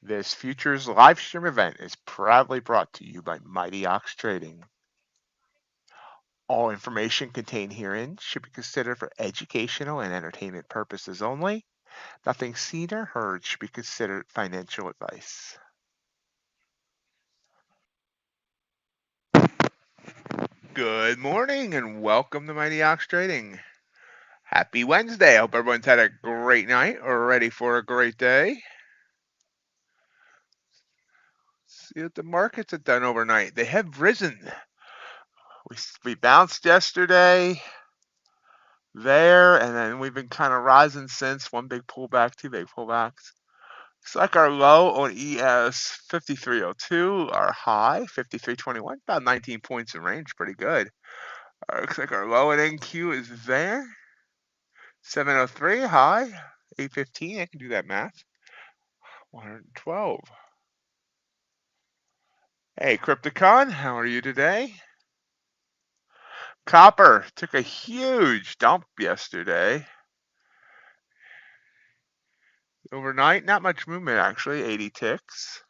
This futures live stream event is proudly brought to you by MightyOxTrading. All information contained herein should be considered for educational and entertainment purposes only Nothing seen or heard should be considered financial advice. Good morning and welcome to MightyOxTrading. Happy Wednesday. I hope everyone's had a great night or ready for a great day. See what the markets have done overnight. They have risen. We bounced yesterday there, and then we've been kind of rising since. One big pullback, two big pullbacks. Looks like our low on ES 5302, our high 5321, about 19 points in range, pretty good. Looks like our low at NQ is there. 703 high, 815. I can do that math. 112. Hey, Crypticon, how are you today? Copper took a huge dump yesterday. Overnight, not much movement actually, 80 ticks.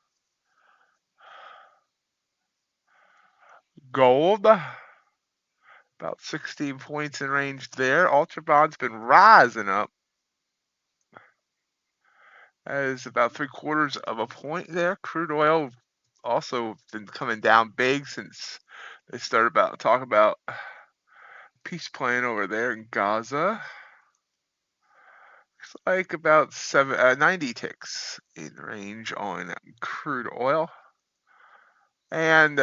Gold, about 16 points in range there. Ultra Bond's been rising up. That is about 3/4 of a point there. Crude oil also been coming down big since they started talking about peace plan over there in Gaza. Looks like about 90 ticks in range on crude oil. And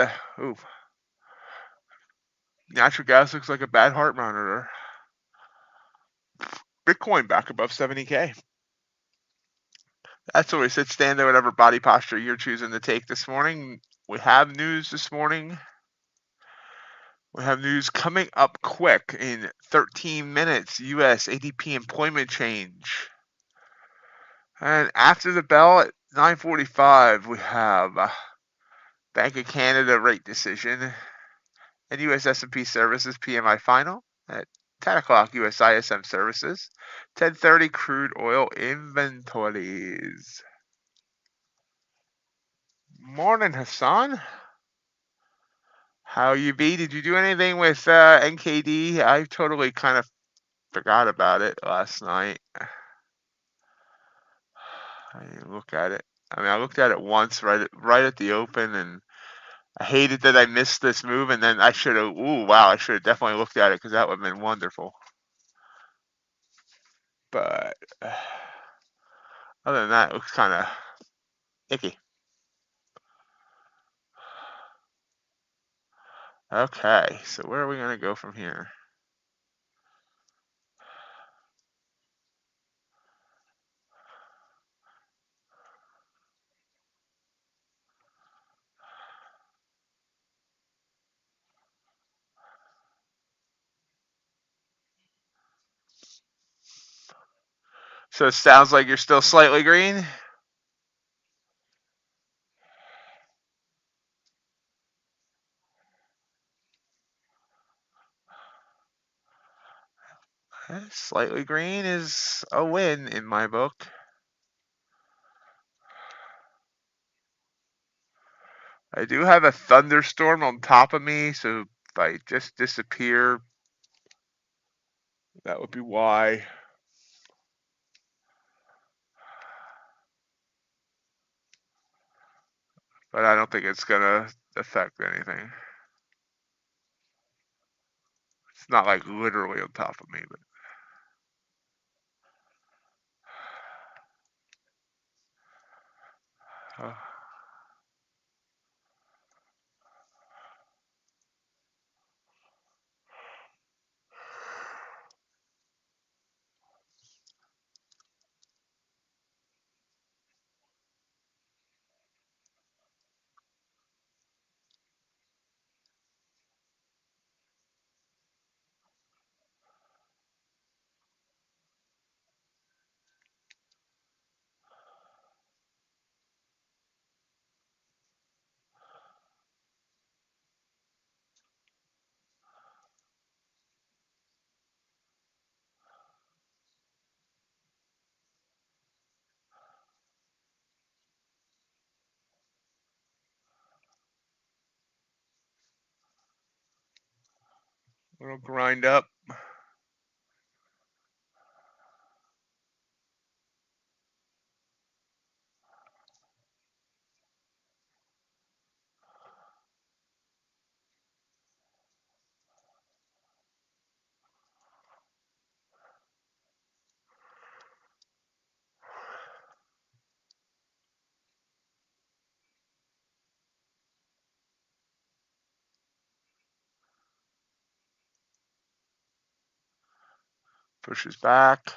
natural gas looks like a bad heart monitor. Bitcoin back above 70K. That's where we sit, stand there, whatever body posture you're choosing to take this morning. We have news this morning. We have news coming up quick in 13 minutes. U.S. ADP employment change. And after the bell at 9:45, we have Bank of Canada rate decision and U.S. S&P Services PMI final at 10 o'clock. U.S. ISM Services. 10:30 crude oil inventories. Morning, Hassan. How you be? Did you do anything with NKD? I totally kind of forgot about it last night. I didn't look at it. I mean, I looked at it once right at the open, and I hated that I missed this move. And then I should have. Ooh, wow! I should have definitely looked at it because that would have been wonderful. But other than that, it looks kind of icky. Okay, so where are we gonna go from here? So it sounds like you're still slightly green. Slightly green is a win in my book. I do have a thunderstorm on top of me, so if I just disappear, that would be why. But I don't think it's gonna affect anything. It's not like literally on top of me, but it'll grind up. Pushes back.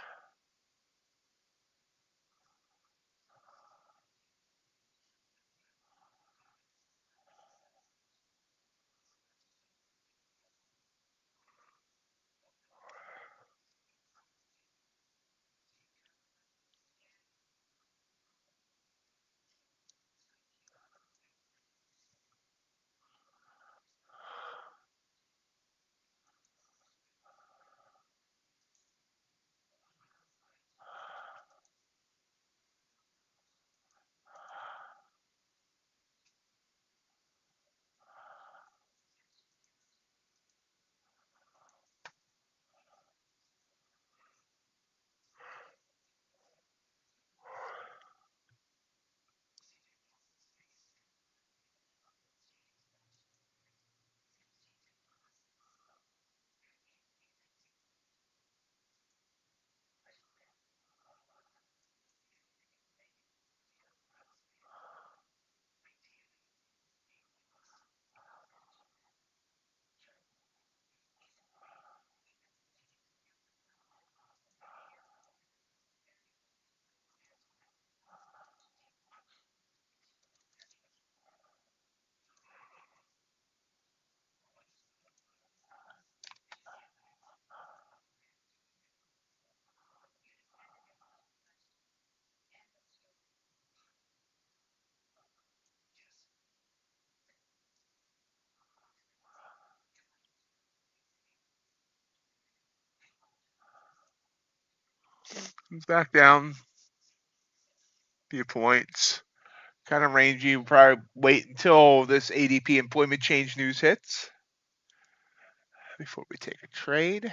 Comes back down. Few points. Kind of rangy. We'll probably wait until this ADP employment change news hits before we take a trade.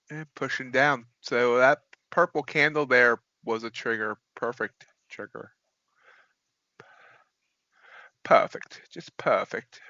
And pushing down. So that purple candle there was a trigger. Perfect trigger. Perfect. Just perfect.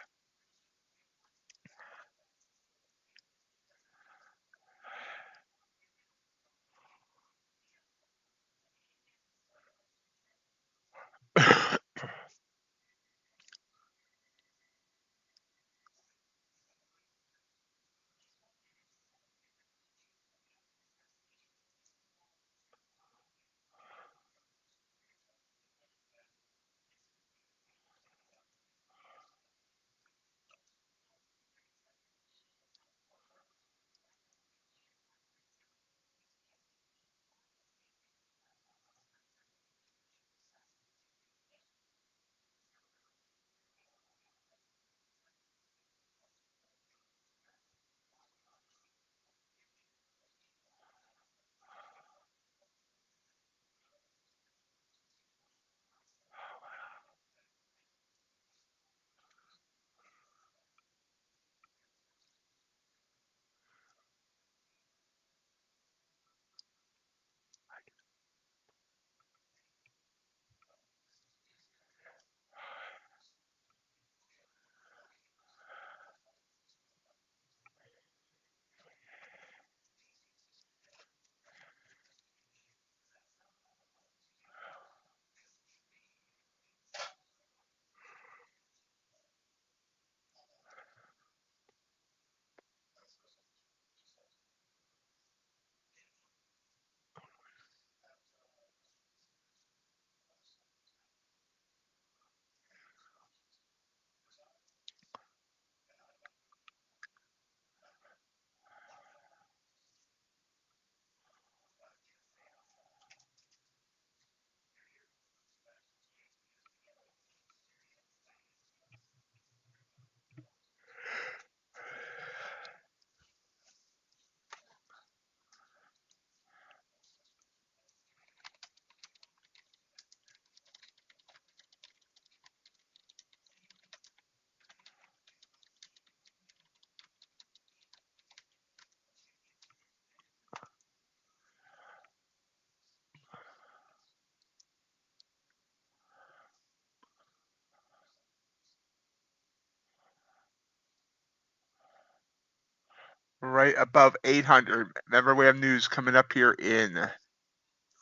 right above 800. Remember, we have news coming up here in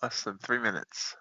less than 3 minutes.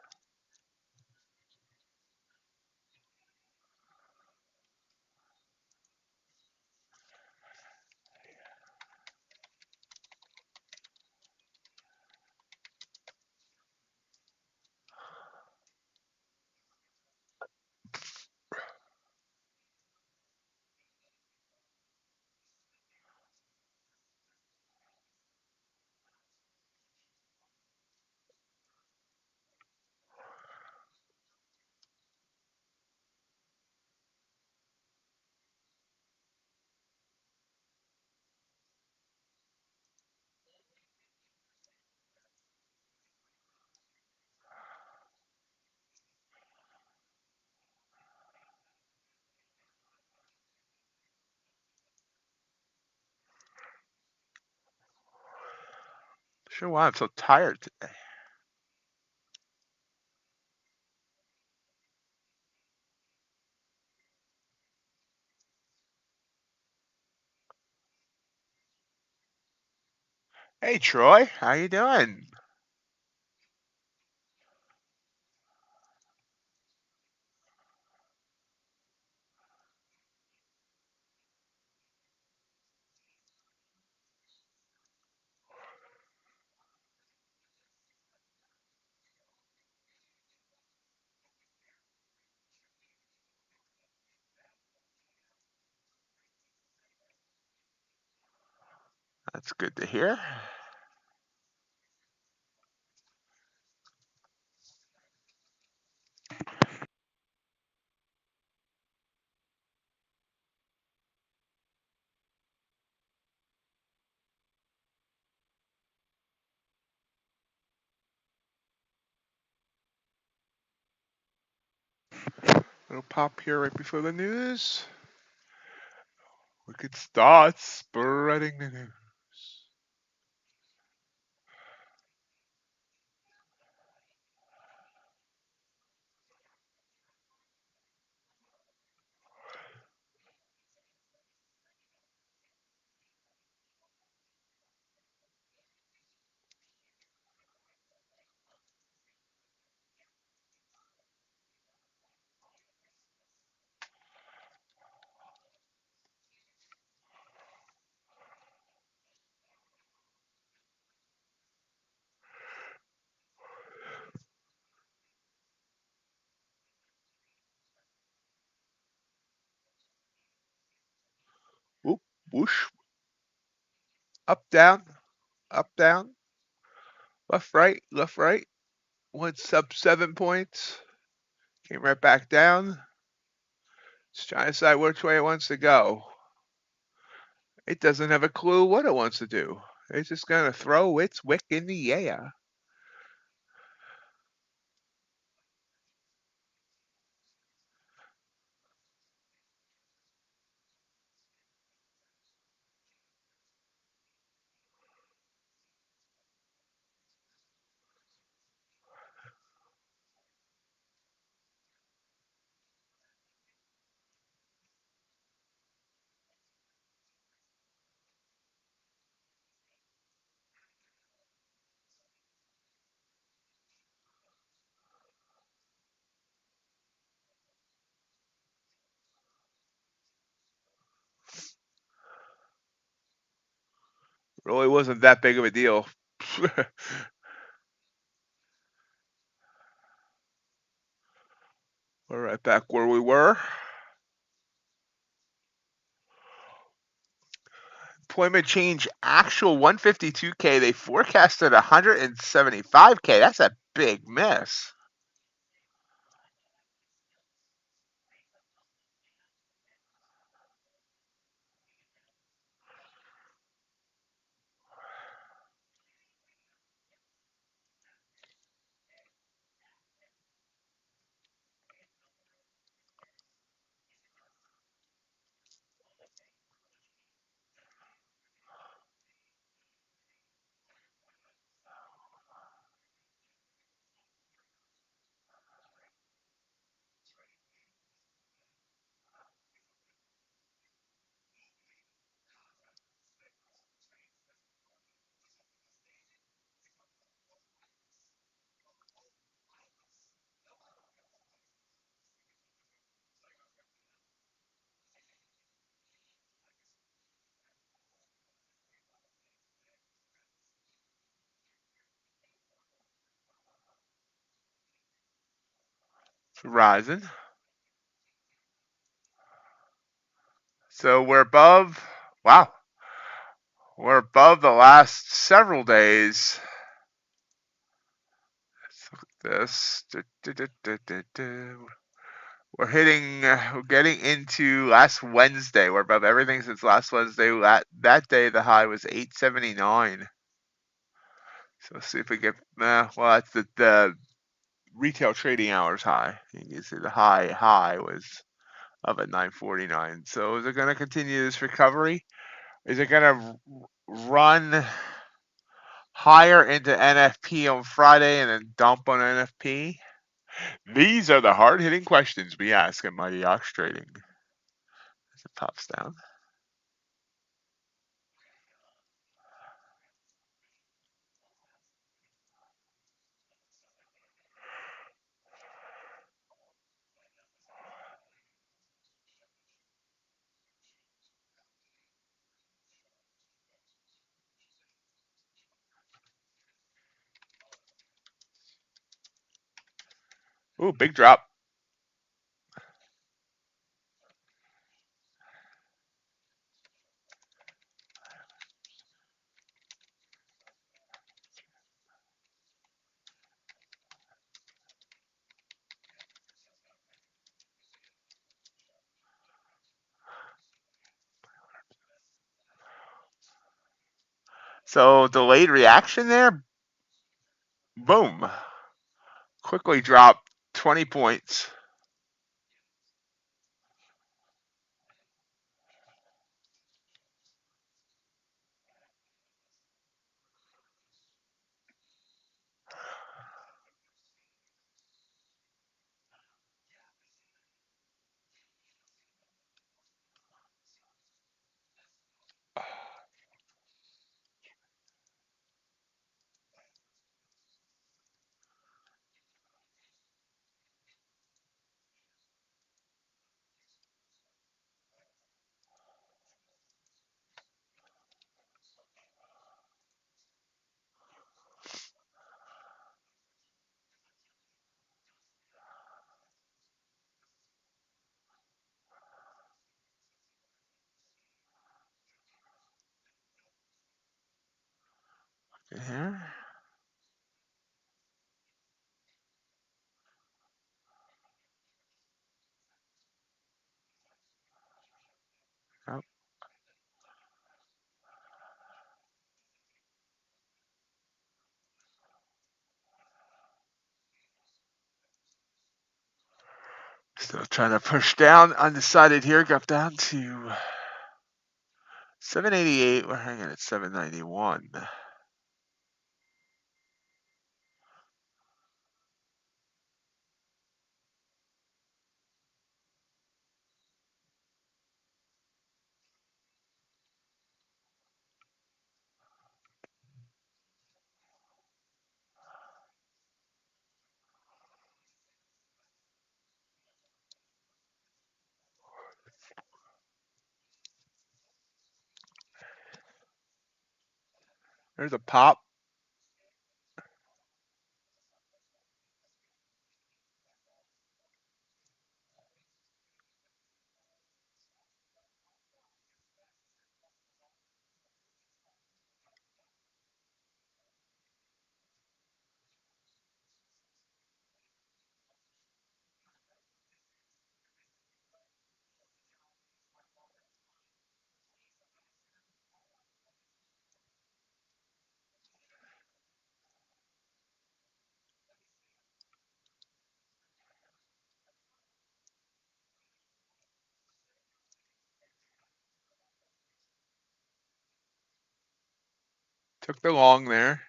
Sure why I'm so tired today. Hey Troy, how you doing? That's good to hear. Little pop here right before the news. We could start spreading the news. Whoop, whoosh. Up, down, left, right. Went sub 7 points. Came right back down. It's trying to decide which way it wants to go. It doesn't have a clue what it wants to do. It's just going to throw its wick in the air. Really wasn't that big of a deal. We're right back where we were. Employment change actual 152K. They forecasted 175K. That's a big miss. rising. So we're above, wow, we're above the last several days. Let's look at this. We're getting into last Wednesday. We're above everything since last Wednesday. That day, the high was 879. So let's see if we get, well, that's the retail trading hours high. You can see the high was up at 949. So is it going to continue this recovery? Is it going to run higher into NFP on Friday and then dump on NFP? These are the hard-hitting questions we ask at MightyOxTrading. As it pops down. Ooh, big drop. So delayed reaction there. Boom. Quickly dropped 20 points. Here. Oh. Still trying to push down. Undecided here. Got down to 788. We're hanging at 791. There's a pop. Took the long there.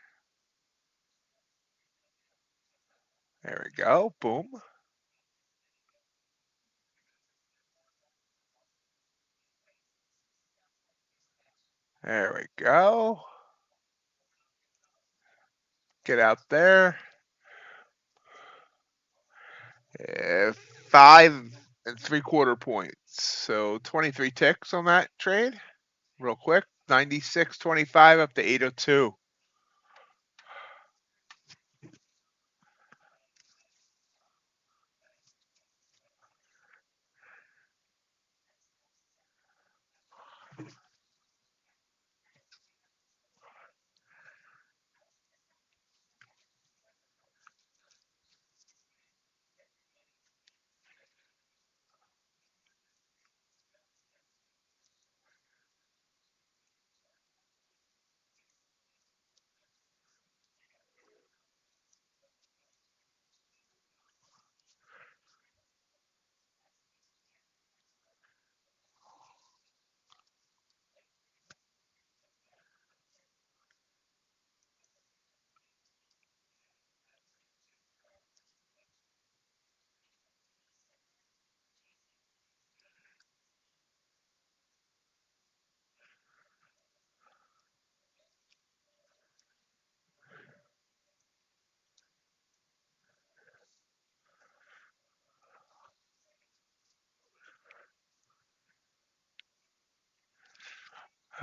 There we go. Boom. There we go. Get out there. 5 3/4 points. So 23 ticks on that trade. Real quick. 96.25 up to 802.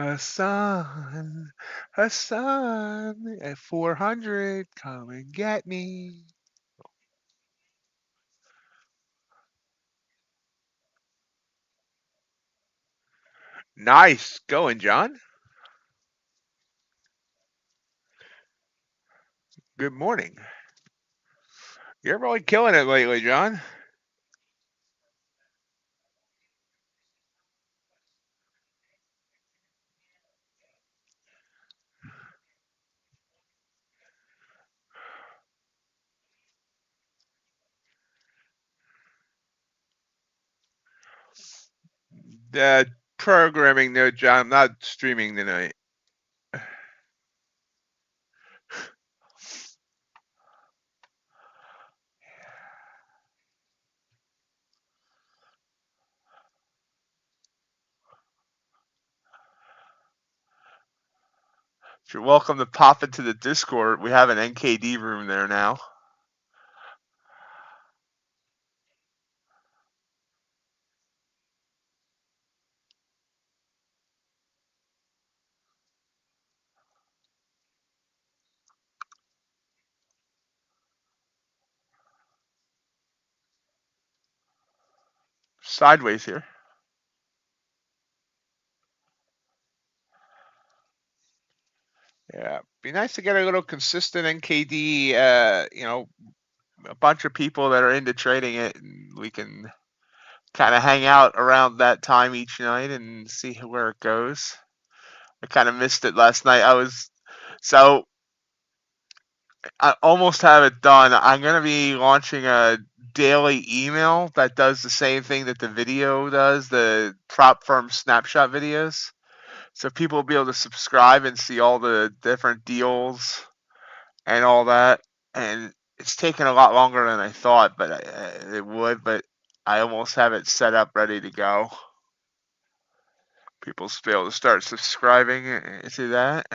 Hassan, Hassan, at 400, come and get me. Nice going, John. Good morning. You're really killing it lately, John. Uh, Programming, no, John. I'm not streaming tonight. You're welcome to pop into the Discord. We have an NKD room there now. Sideways here. Yeah, be nice to get a little consistent NKD. A bunch of people that are into trading it, and we can kind of hang out around that time each night and see where it goes. I kind of missed it last night. So I almost have it done. I'm gonna be launching a daily email that does the same thing that the video does, the prop firm snapshot videos. So people will be able to subscribe and see all the different deals and all that. And it's taken a lot longer than I thought, but it would. But I almost have it set up, ready to go. People will be able to start subscribing to that.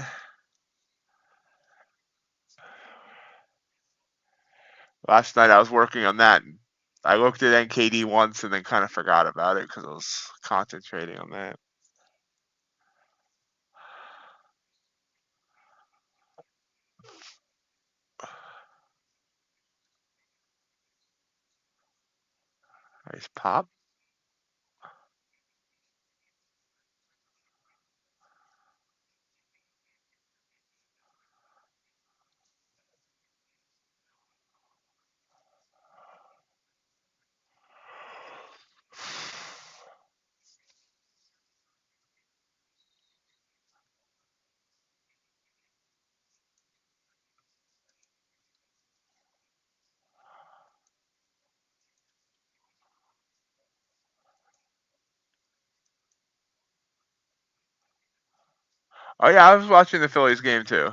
Last night I was working on that. And I looked at NKD once and then kind of forgot about it because I was concentrating on that. Nice pop. Oh yeah, I was watching the Phillies game too.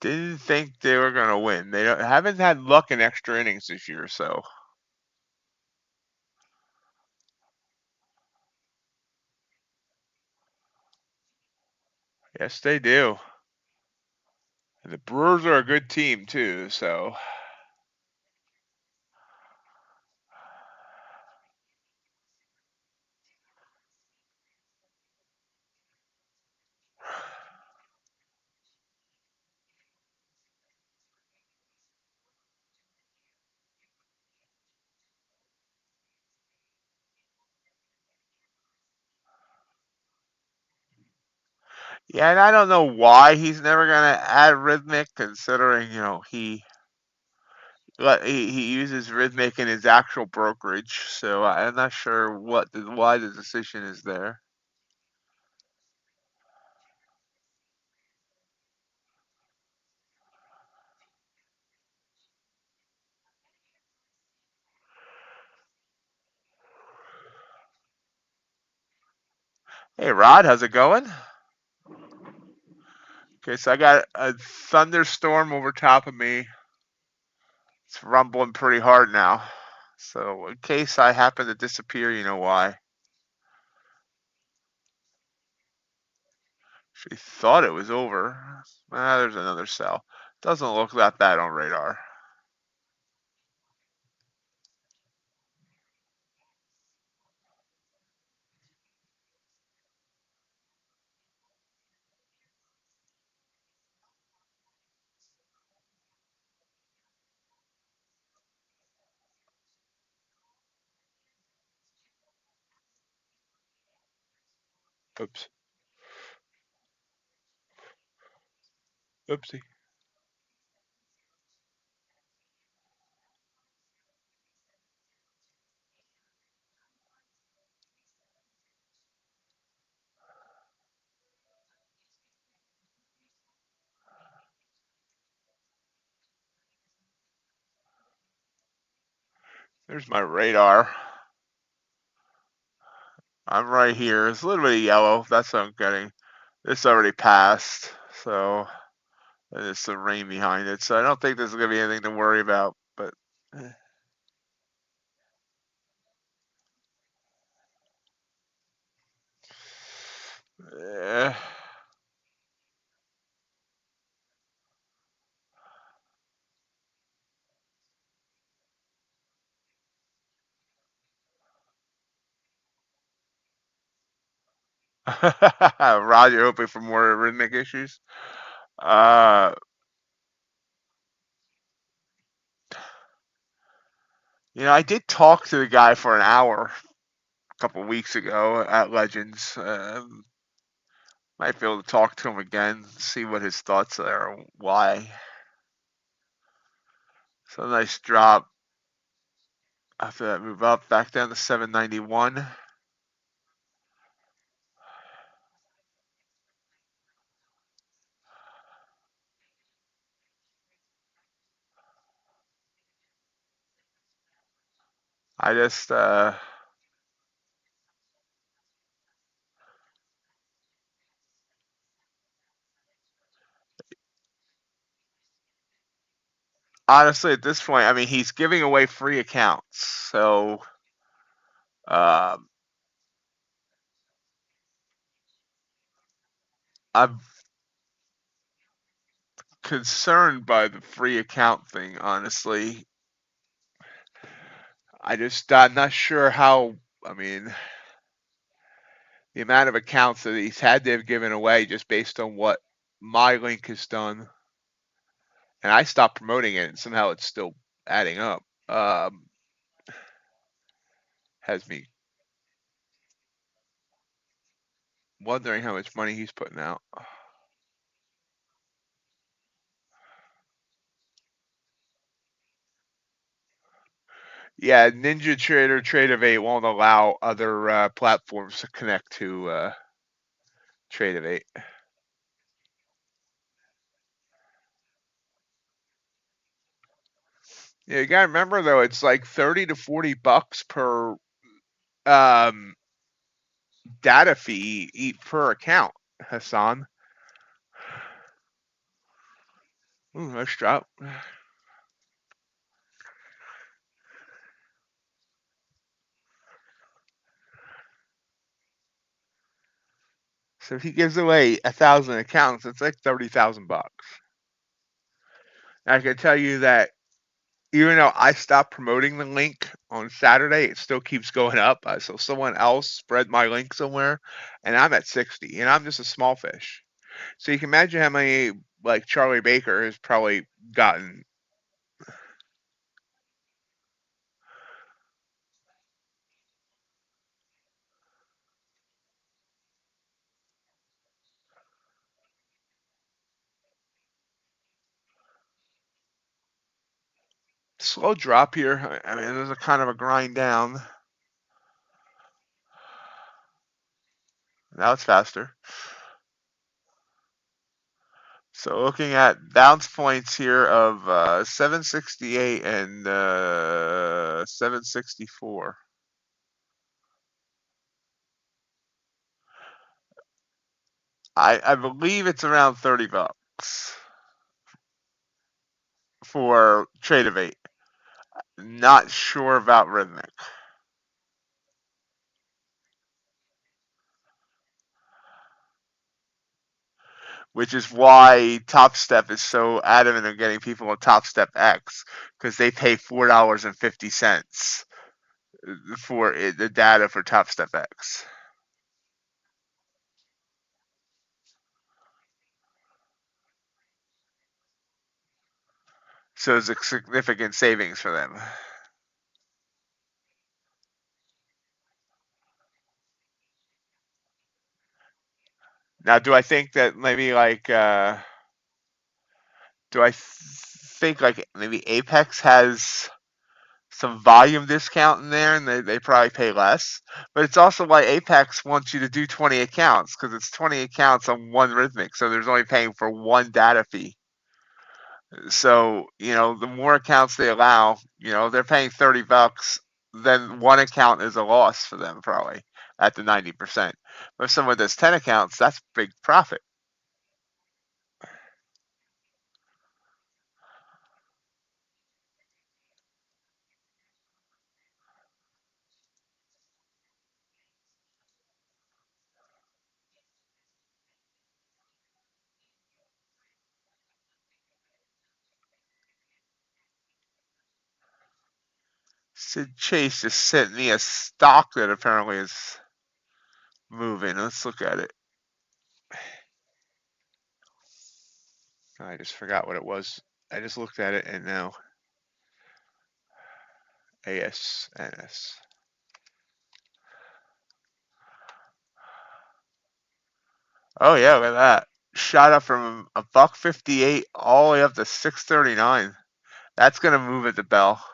Didn't think they were gonna win. They haven't had luck in extra innings this year, so yes, they do. And the Brewers are a good team too, so yeah. And I don't know why he's never gonna add rhythmic, considering he uses rhythmic in his actual brokerage. So I'm not sure why the decision is there. Hey Rod, how's it going? Okay, so I got a thunderstorm over top of me. It's rumbling pretty hard now. So in case I happen to disappear, you know why. She thought it was over. Ah, there's another cell. Doesn't look that bad on radar. Oops. Oopsie. There's my radar. I'm right here. It's a little bit of yellow. That's what I'm getting. This already passed, so there's some rain behind it. So I don't think there's going to be anything to worry about. But yeah. Roger, hoping for more rhythmic issues. Uh, I did talk to the guy for an hour a couple weeks ago at Legends. Might be able to talk to him again, see what his thoughts are, why. So nice drop after that move up, back down to 791. I just honestly at this point, I mean, he's giving away free accounts, so um, I'm concerned by the free account thing. Honestly, I'm not sure how. I mean, the amount of accounts that he's had to have given away just based on what my link has done, and I stopped promoting it, and somehow it's still adding up. Has me wondering how much money he's putting out. Yeah, Ninja Trader TradeDay won't allow other platforms to connect to TradeDay. Yeah, you gotta remember though, it's like 30 to 40 bucks per um, data fee per account, Hassan. Ooh, nice drop. So if he gives away 1,000 accounts, it's like 30,000 bucks. And I can tell you that even though I stopped promoting the link on Saturday, it still keeps going up. So someone else spread my link somewhere, and I'm at 60, and I'm just a small fish. So you can imagine how many, like Charlie Baker has probably gotten. Slow drop here. I mean, there's a kind of a grind down. Now it's faster. So looking at bounce points here of 768 and 764. I believe it's around 30 bucks for trade of 8. Not sure about rhythmic, which is why Topstep is so adamant of getting people on Topstep X, because they pay $4.50 for the data for Topstep X. So it's a significant savings for them. Now, do I think that maybe like do I think like maybe Apex has some volume discount in there and they probably pay less? But it's also why Apex wants you to do 20 accounts, because it's 20 accounts on one Rhythmic, so there's only paying for one data fee. So, the more accounts they allow, they're paying $30, then one account is a loss for them probably at the 90%. But if someone does 10 accounts, that's big profit. Sid Chase just sent me a stock that apparently is moving. Let's look at it. I just forgot what it was. I just looked at it and now ASNS. Oh yeah, look at that. Shot up from a $1.58 all the way up to 6.39. That's gonna move at the bell.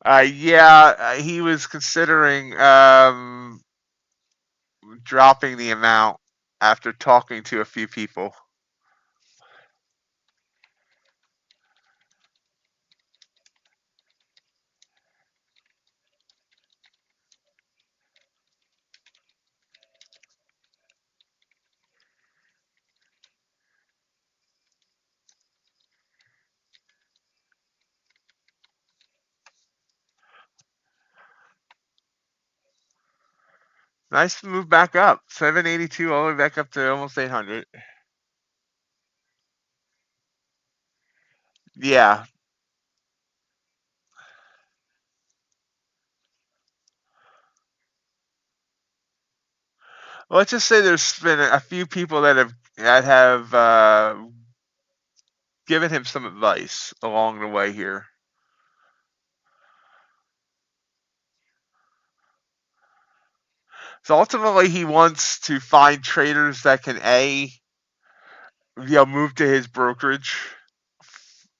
Yeah, he was considering dropping the amount after talking to a few people. Nice to move back up. 782 all the way back up to almost 800. Yeah. Let's just say there's been a few people that have given him some advice along the way here. So ultimately, he wants to find traders that can move to his brokerage.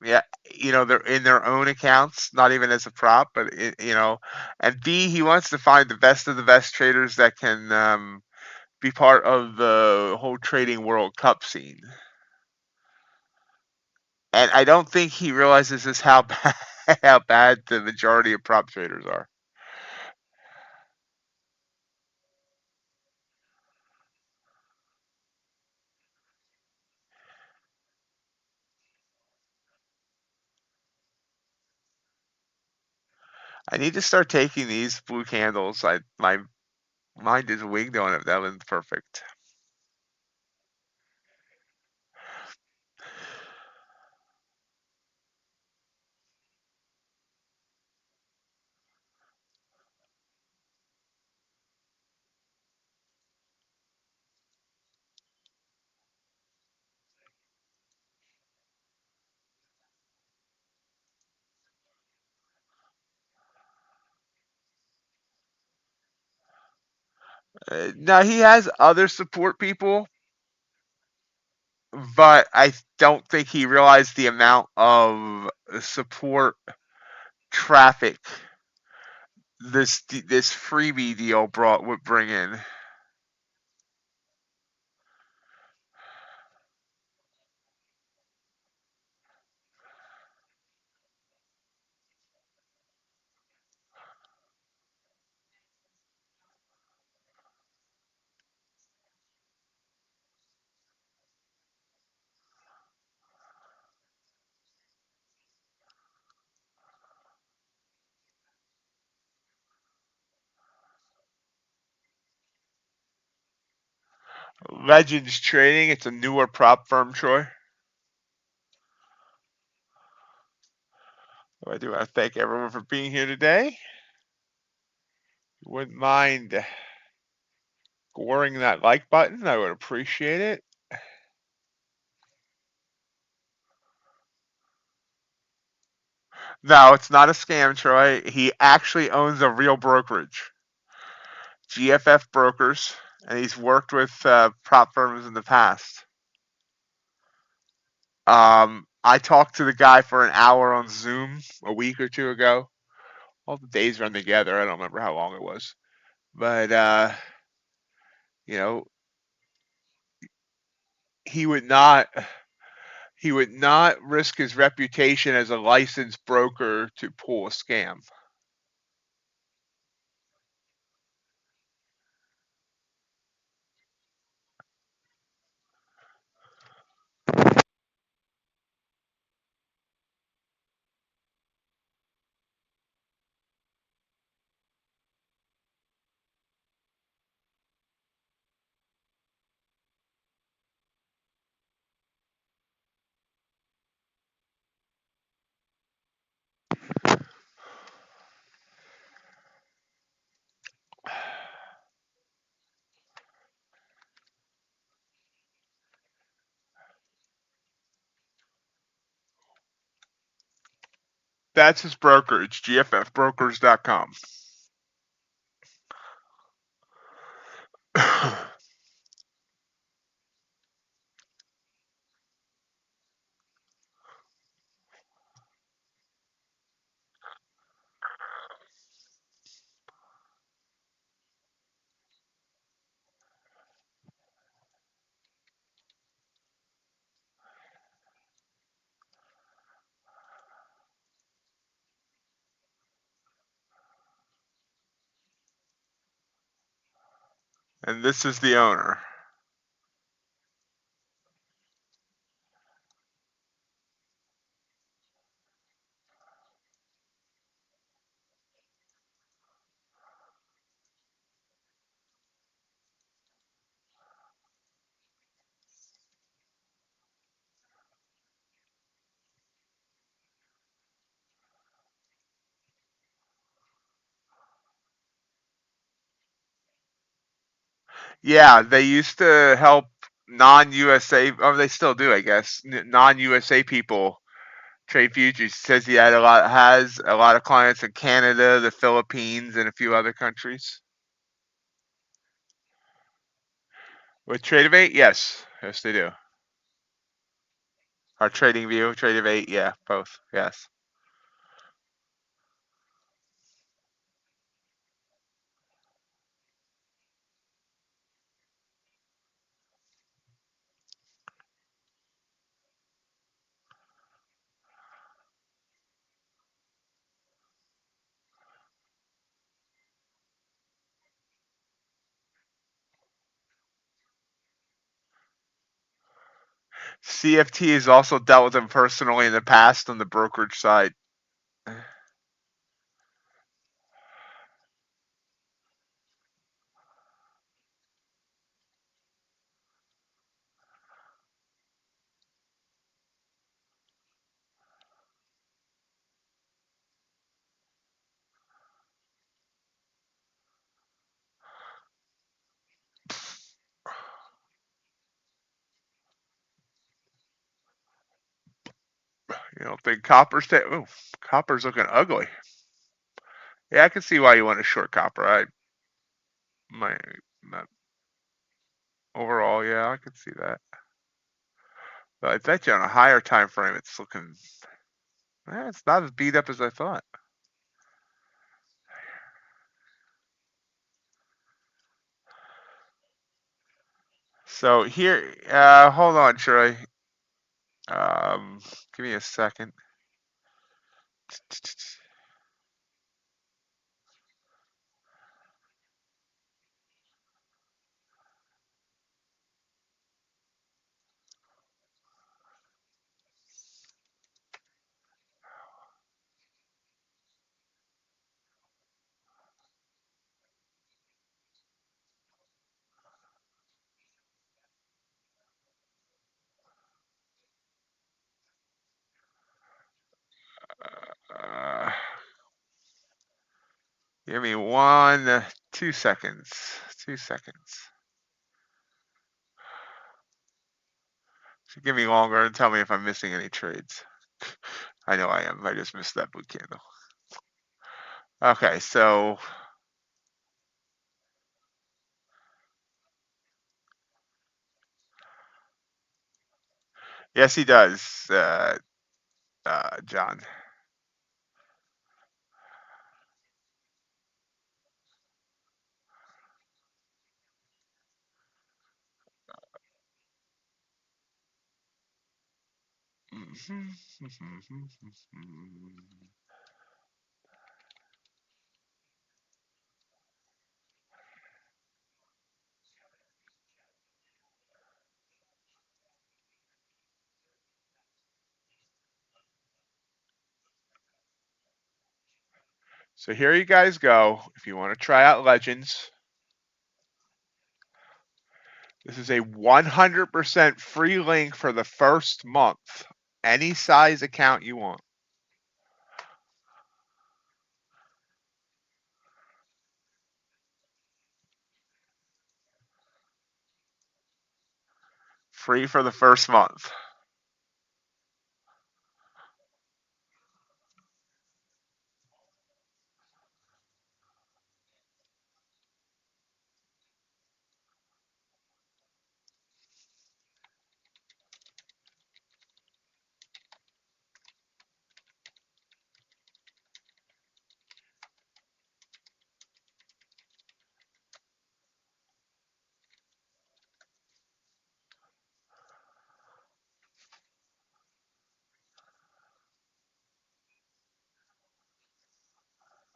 Yeah, they're in their own accounts, not even as a prop, but and B, he wants to find the best of the best traders that can be part of the whole trading World Cup scene. And I don't think he realizes just how bad, how bad the majority of prop traders are. I need to start taking these blue candles. My mind is winged on it. That was perfect. Now he has other support people, but I don't think he realized the amount of support traffic this freebie deal would bring in. Legends Trading, it's a newer prop firm, Troy. I do want to thank everyone for being here today. Wouldn't mind scoring that like button, I would appreciate it. No, it's not a scam, Troy. He actually owns a real brokerage, GFF Brokers, and he's worked with prop firms in the past. I talked to the guy for an hour on Zoom a week or two ago. All the days run together. I don't remember how long it was, but you know, he would not risk his reputation as a licensed broker to pull a scam. That's his brokerage, gffbrokers.com. And this is the owner. Yeah, they used to help non-USA, or they still do, I guess, non-USA people trade futures. Says he has a lot of clients in Canada, the Philippines, and a few other countries. With TradeDay, yes, they do. Our TradingView, TradeDay, yeah, both, yes. CFT has also dealt with him personally in the past on the brokerage side. You don't think copper's ooh, copper's looking ugly. Yeah, I can see why you want to short copper. I my not overall, yeah, I can see that. But I bet you on a higher time frame, it's looking. It's not as beat up as I thought. So here, hold on, Troy. Um, Give me a second. Uh, Give me 2 seconds. 2 seconds. So give me longer and tell me if I'm missing any trades. I know I am. I just missed that blue candle. Okay, so yes, he does, John. So here you guys go. If you want to try out Legends, this is a 100% free link for the first month. Any size account you want. Free for the first month.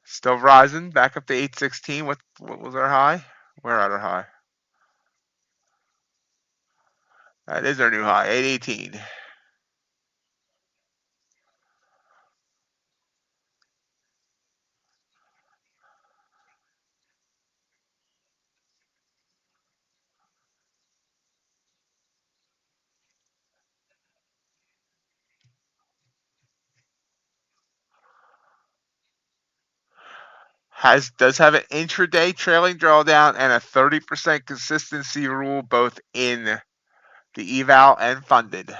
Still rising, back up to 816. What was our high? We're at our high. That is our new high, 818. Does have an intraday trailing drawdown and a 30% consistency rule both in the eval and funded.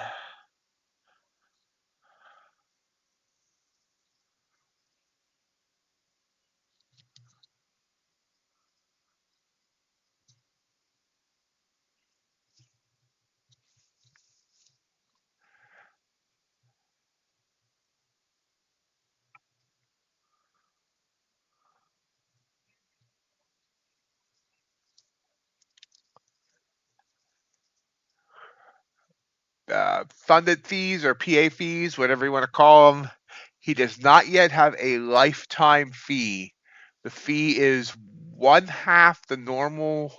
Funded fees or PA fees, whatever you want to call them. He does not yet have a lifetime fee. The fee is 1/2 the normal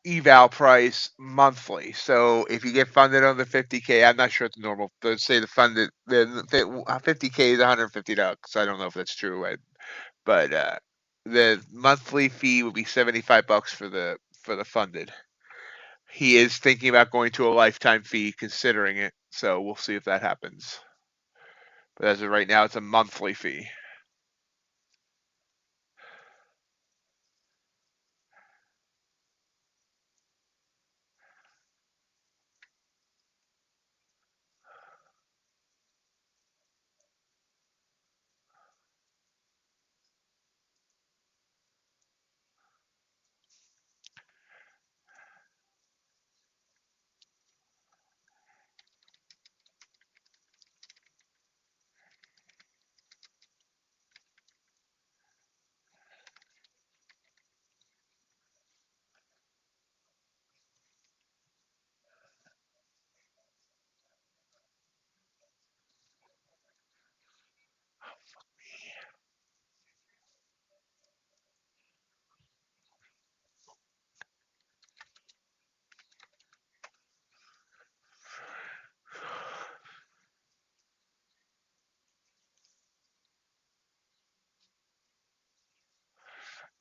eval price monthly. So if you get funded on the 50K, I'm not sure it's normal. Let's say the 50K is $150. I don't know if that's true, but the monthly fee would be $75 for the funded. He is thinking about going to a lifetime fee, considering it. So we'll see if that happens. But as of right now, it's a monthly fee.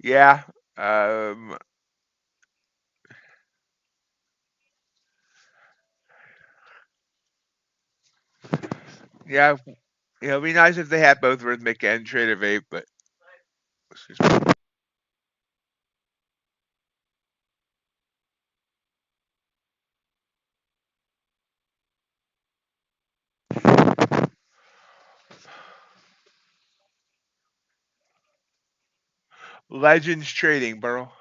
Yeah. Yeah. It'd be nice if they had both Rhythmic and TradeDay, but excuse me. Legends Trading, Burl.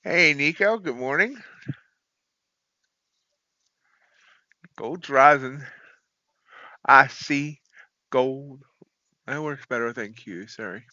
Hey, Nico, good morning. Gold's rising. I see gold. That works better than Q, sorry.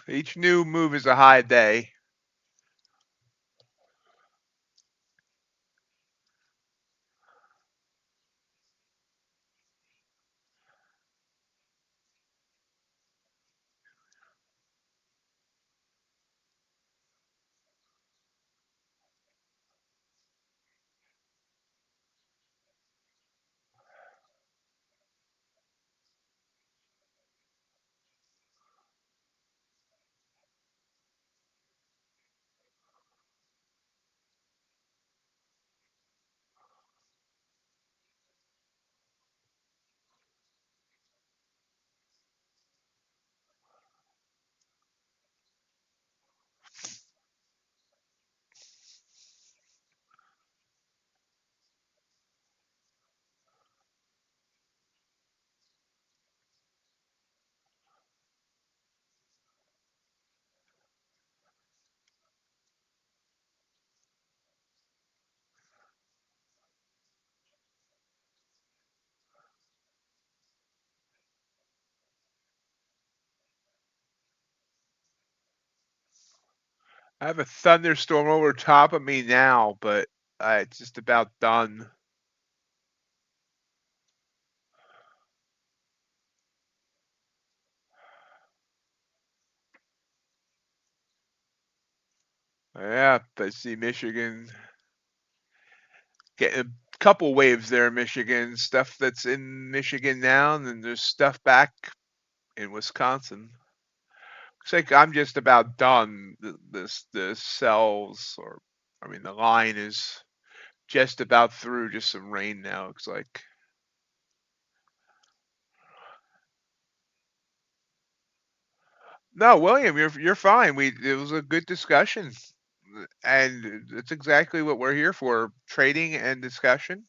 Each new move is a high day. I have a thunderstorm over top of me now, but it's just about done. Yeah, I see Michigan getting a couple waves there in Michigan. Stuff that's in Michigan now, and then there's stuff back in Wisconsin. Looks like I'm just about done. The cells, or I mean, the line is just about through. Just some rain now. Looks like. No, William, you're fine. It was a good discussion, and it's exactly what we're here for: trading and discussion.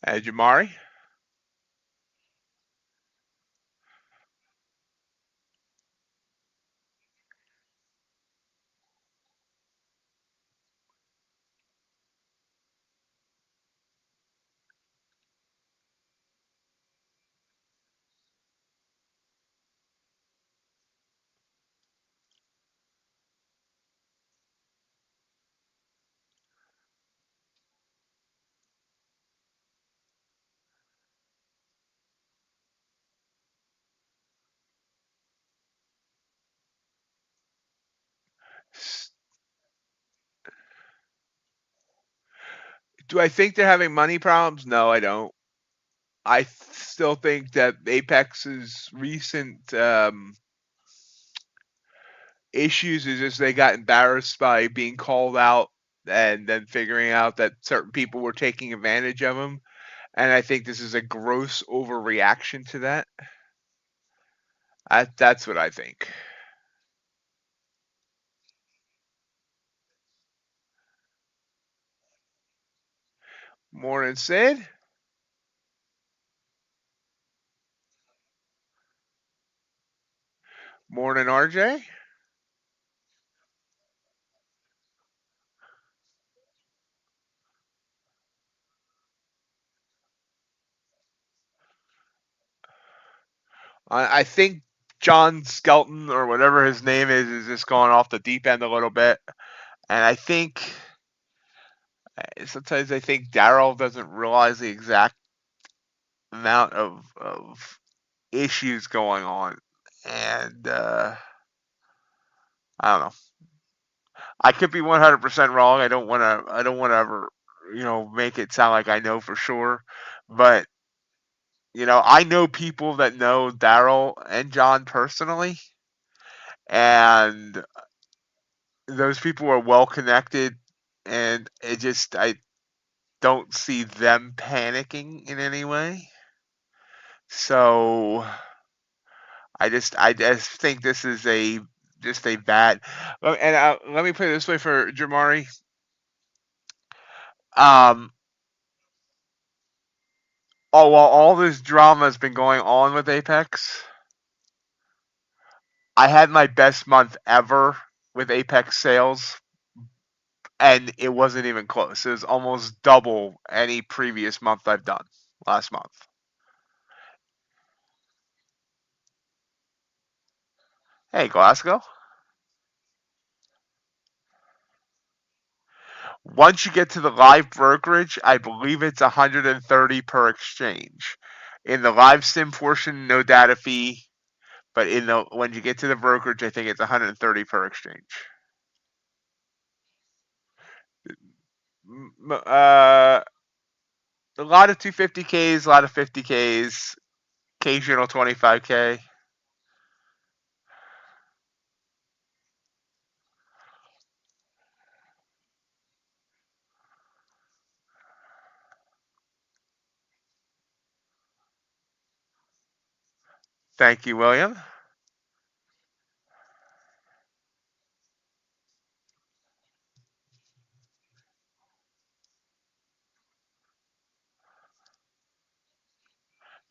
Jamari. Do I think they're having money problems? No, I don't. I still think that Apex's recent issues is just they got embarrassed by being called out and then figuring out that certain people were taking advantage of them. And I think this is a gross overreaction to that. That's what I think. Morning, Sid. Morning, RJ. I think John Skelton or whatever his name is just going off the deep end a little bit. And I think sometimes I think Daryl doesn't realize the exact amount of issues going on. And I don't know. I could be 100% wrong. I don't want to. I don't want to ever, make it sound like I know for sure. But I know people that know Daryl and John personally, and those people are well connected. And I don't see them panicking in any way. So I just think this is just a bad. And let me put it this way for Jamari. Um, while all this drama has been going on with Apex, I had my best month ever with Apex sales, and it wasn't even close. It was almost double any previous month I've done last month. Hey, Glasgow. Once you get to the live brokerage, I believe it's 130 per exchange. In the live sim portion, no data fee, but when you get to the brokerage, I think it's 130 per exchange. A lot of 250Ks, a lot of 50Ks, occasional 25K. Thank you, William.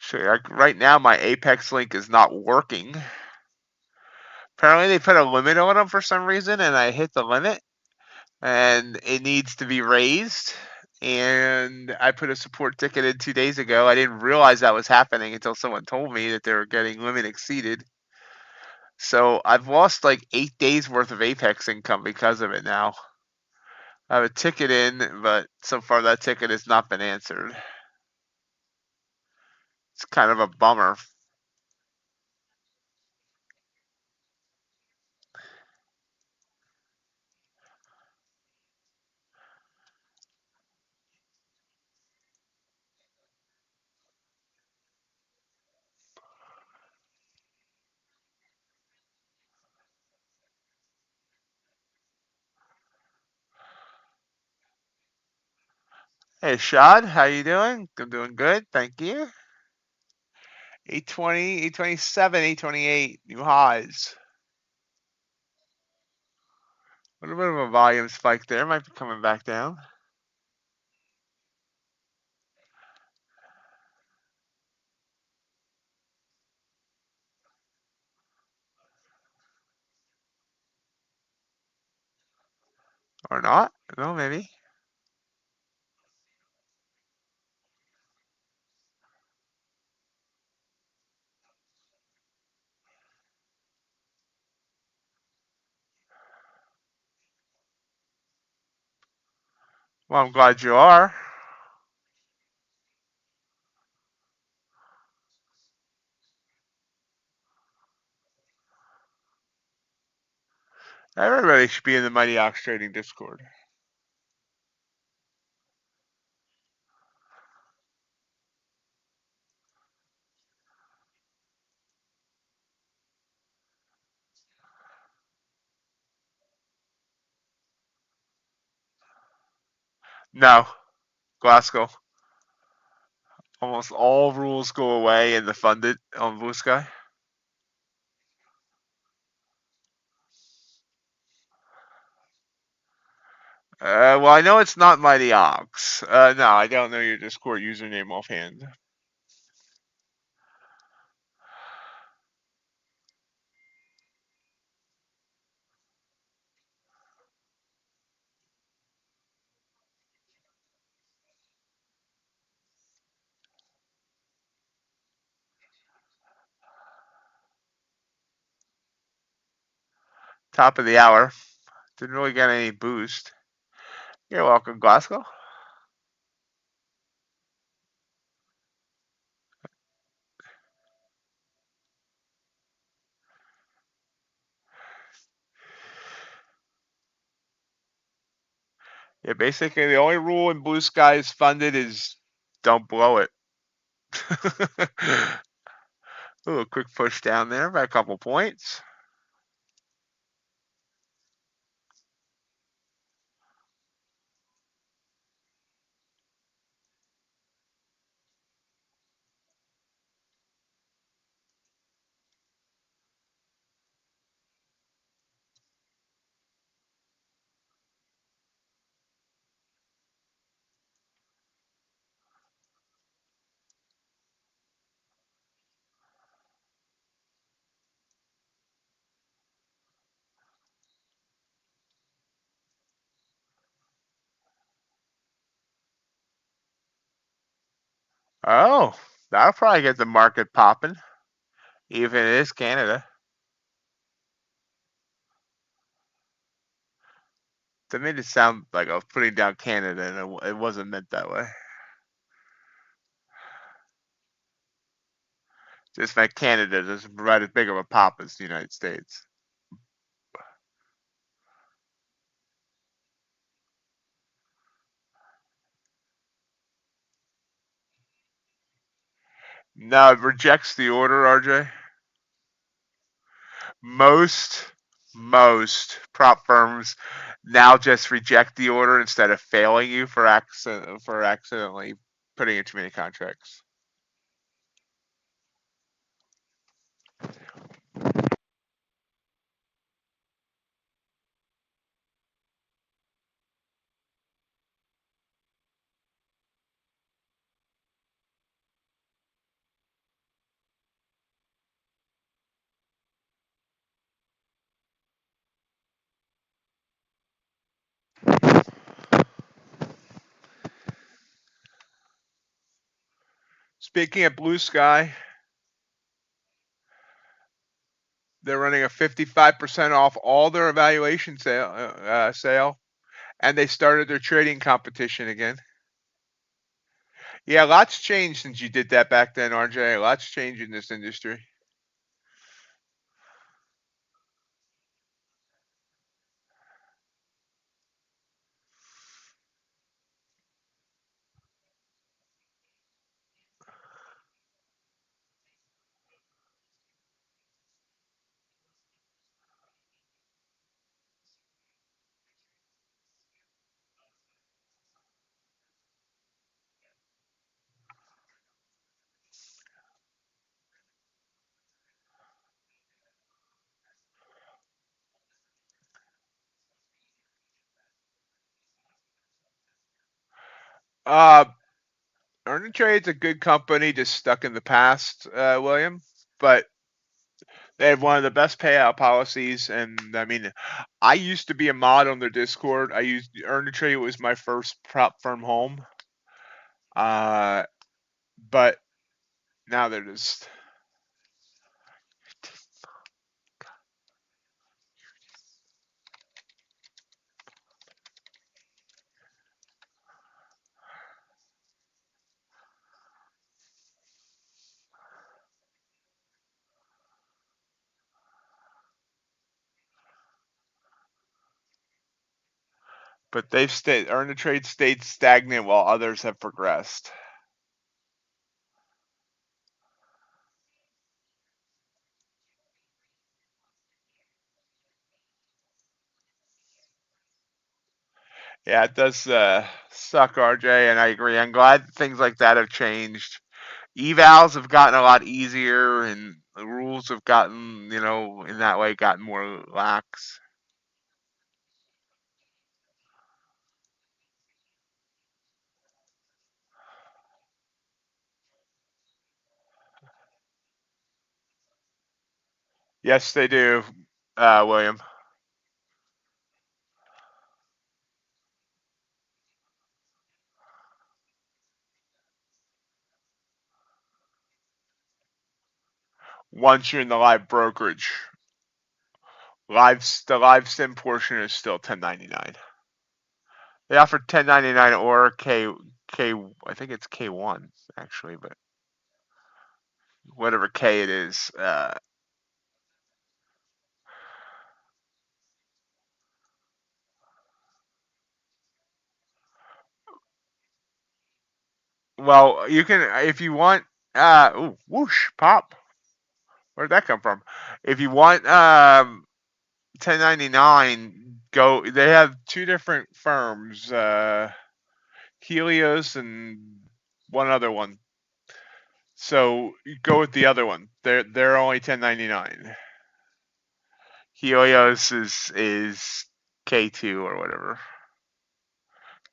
So right now, my Apex link is not working. Apparently, they put a limit on them for some reason, and I hit the limit, and it needs to be raised. And I put a support ticket in 2 days ago. I didn't realize that was happening until someone told me that they were getting limit exceeded. So I've lost like 8 days worth of Apex income because of it now. I have a ticket in, but so far that ticket has not been answered. It's kind of a bummer. Hey Shad, how you doing? I'm doing good, thank you. 820, 827, 828, new highs. A little bit of a volume spike there, might be coming back down. Or not, no, maybe. Well, I'm glad you are. Everybody should be in the MightyOxTrading Discord. No, Glasgow. Almost all rules go away in the funded on Blue Sky. Well, I know it's not MightyOx. No, I don't know your Discord username offhand. Top of the hour. Didn't really get any boost. You're welcome, Glasgow. Yeah, basically the only rule in Blue Sky's funded is don't blow it. Ooh, a quick push down there by a couple points. Oh, that'll probably get the market popping, even if it is Canada. That made it sound like I was putting down Canada, and it wasn't meant that way. Just like Canada doesn't provide as big of a pop as the United States. No, it rejects the order, RJ. Most prop firms now just reject the order instead of failing you for accidentally putting in too many contracts. Speaking of Blue Sky, they're running a 55% off all their evaluation sale, and they started their trading competition again. Yeah, lots changed since you did that back then, RJ. Lots changed in this industry. Uh, Earn and Trade's a good company, just stuck in the past, William. But they have one of the best payout policies, and I mean, I used to be a mod on their Discord. I used Earn and Trade was my first prop firm home, uh, but now they're just. But they've stayed. Earn and Trade stayed stagnant while others have progressed. Yeah, it does suck, RJ, and I agree. I'm glad things like that have changed. Evals have gotten a lot easier, and the rules have gotten, in that way, gotten more lax. Yes, they do, William. Once you're in the live brokerage, the live sim portion is still 1099. They offer 1099 or I think it's K1 actually, but whatever K it is. Well, you can if you want. Ooh, whoosh, pop. Where'd that come from? If you want 1099, go. They have two different firms, Helios and one other one. So you go with the other one. They're only 1099. Helios is K2 or whatever.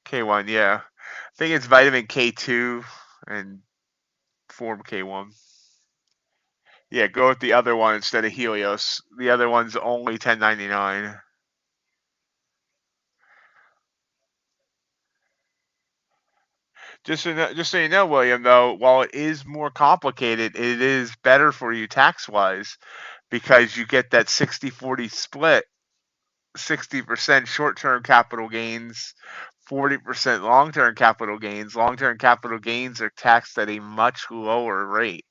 K1, yeah. I think it's vitamin K2 and form K1. Yeah, go with the other one instead of Helios. The other one's only 1099. Just so you know, William, though, while it is more complicated, it is better for you tax wise because you get that 60-40 split, 60% short term capital gains, 40% long term capital gains. Long term capital gains are taxed at a much lower rate.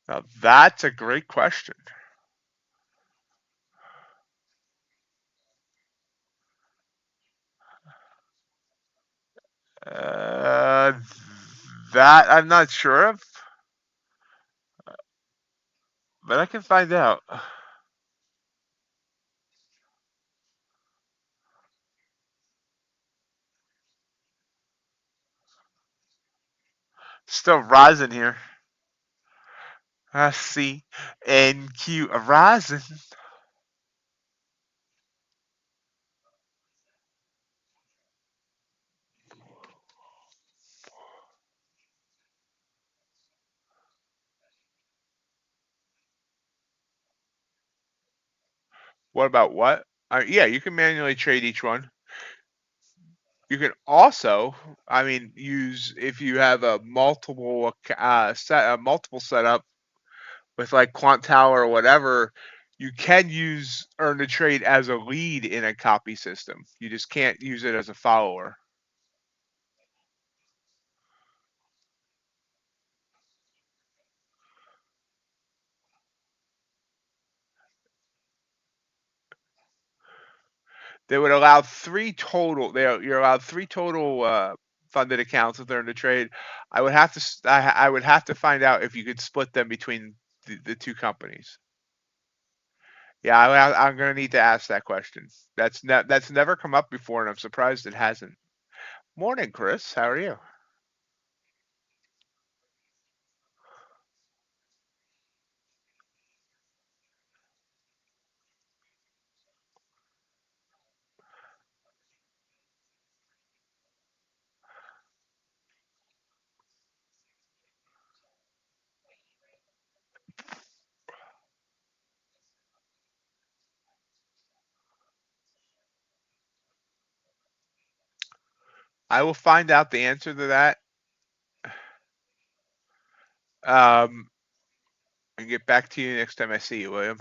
Now, that's a great question. Uh, that I'm not sure of, but I can find out. Still rising here. I see. NQ rising. What about what? Yeah, you can manually trade each one. You can also, use if you have a multiple setup with like Quant Tower or whatever. You can use earn to trade as a lead in a copy system. You just can't use it as a follower. They would allow three total. You're allowed three total funded accounts with earn to trade. I would have to find out if you could split them between the two companies. Yeah, I'm gonna need to ask that question. That's never come up before, and I'm surprised it hasn't. Morning, Chris. How are you? I will find out the answer to that. Um, and get back to you next time I see you, William.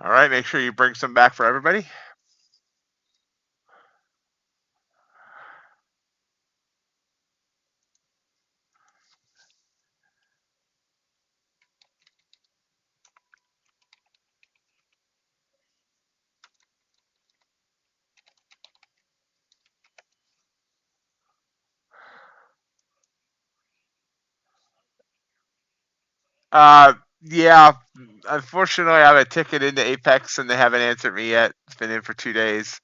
All right, make sure you bring some back for everybody. Yeah, unfortunately, I have a ticket into Apex and they haven't answered me yet. It's been in for 2 days.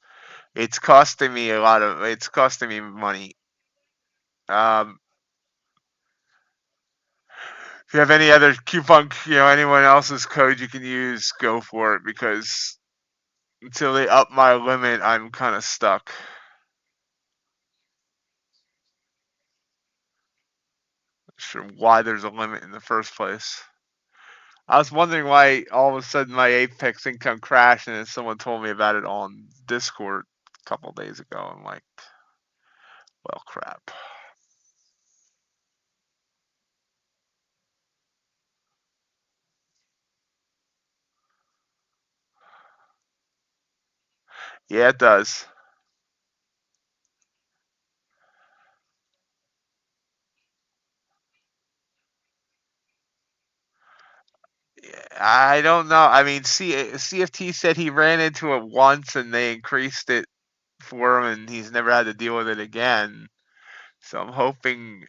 It's costing me it's costing me money. Um, if you have any other coupon, anyone else's code you can use, go for it because until they up my limit, I'm kind of stuck. Not sure why there's a limit in the first place. I was wondering why all of a sudden my Apex income crashed, and then someone told me about it on Discord a couple days ago. I'm like, well, crap. Yeah, it does. I don't know. I mean, CFT said he ran into it once and they increased it for him, and he's never had to deal with it again. So I'm hoping,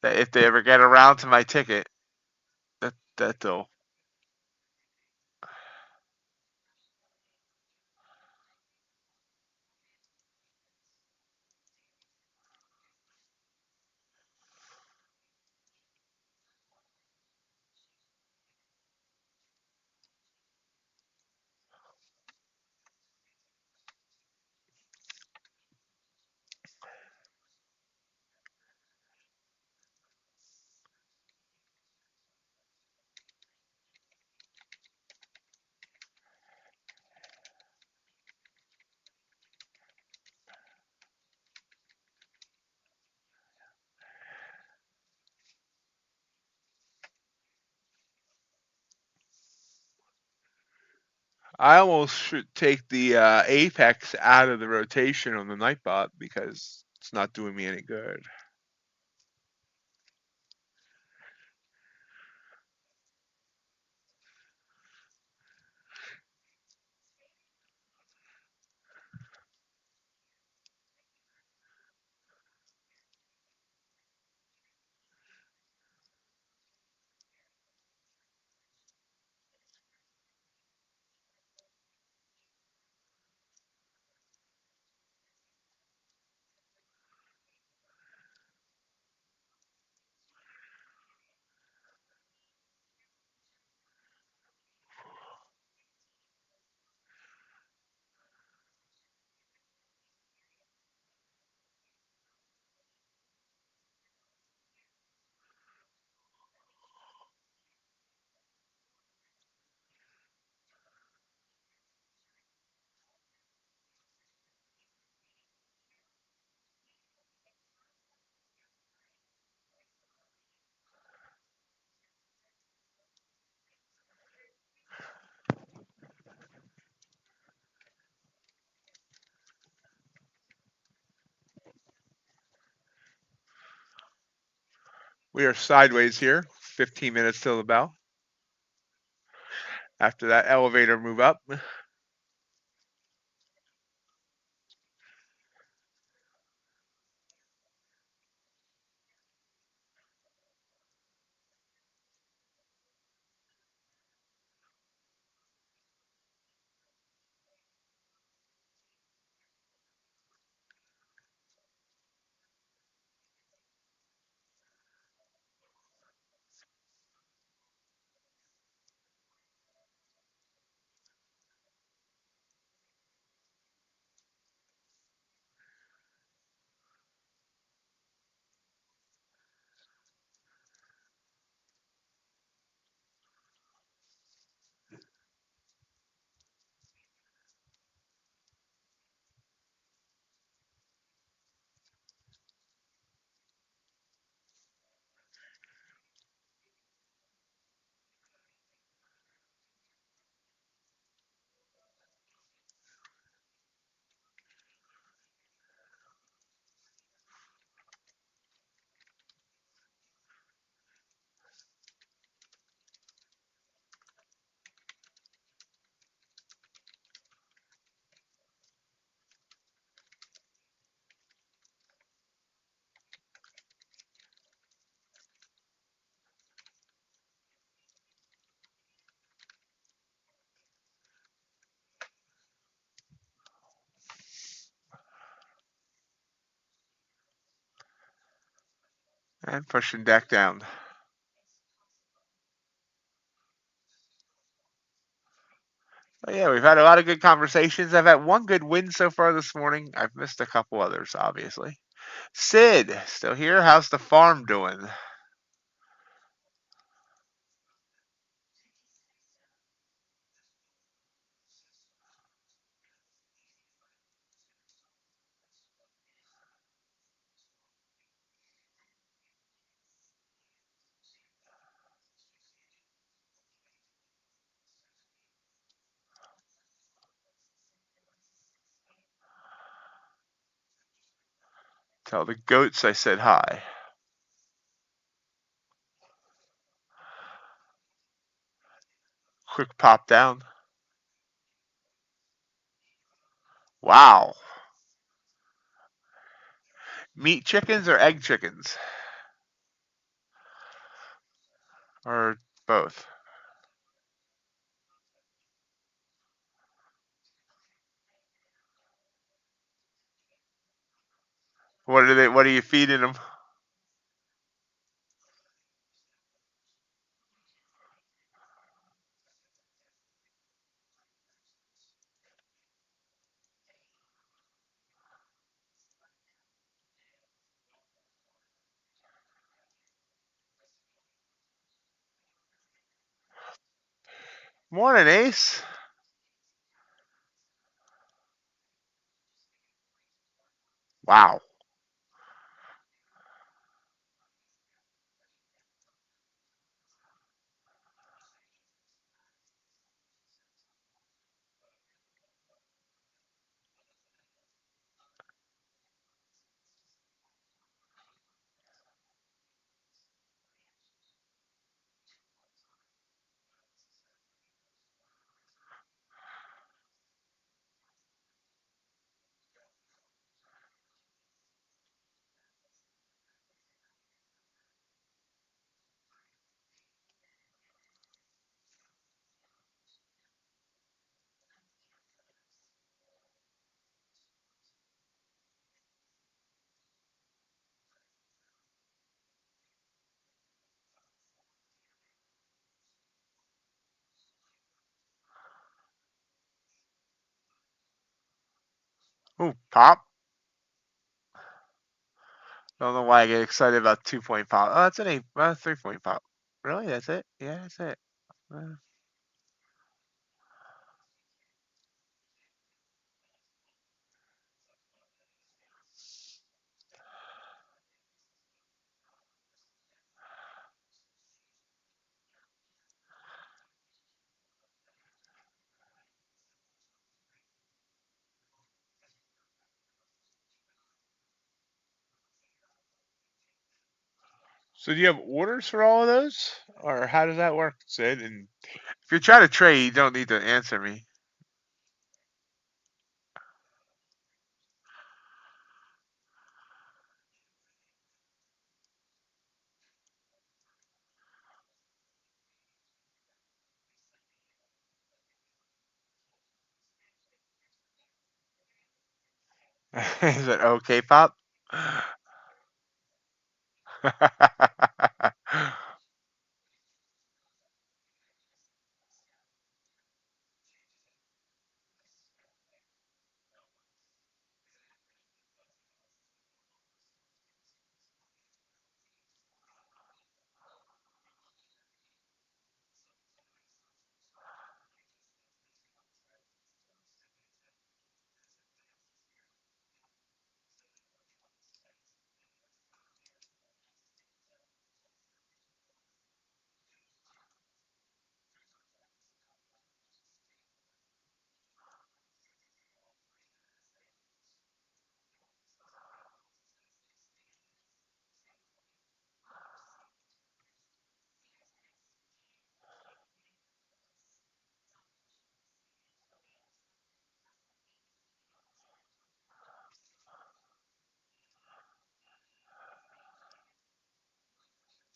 that if they ever get around to my ticket, that they'll. I almost should take the Apex out of the rotation on the Nightbot because it's not doing me any good. We are sideways here. 15 minutes till the bell. After that elevator move up. And pushing deck down. But yeah, we've had a lot of good conversations. I've had one good win so far this morning. I've missed a couple others, obviously. Sid, still here? How's the farm doing? Tell the goats I said hi. Quick pop down. Wow. Meat chickens or egg chickens? Or both? What are you feeding them? Morning, Ace. Wow. Ooh, pop. Don't know why I get excited about 2-point pop. Oh, that's an 3-point pop. Really? That's it? Yeah, that's it. Uh, So do you have orders for all of those? Or how does that work, Sid? And if you're trying to trade, you don't need to answer me. Is it okay, Pop?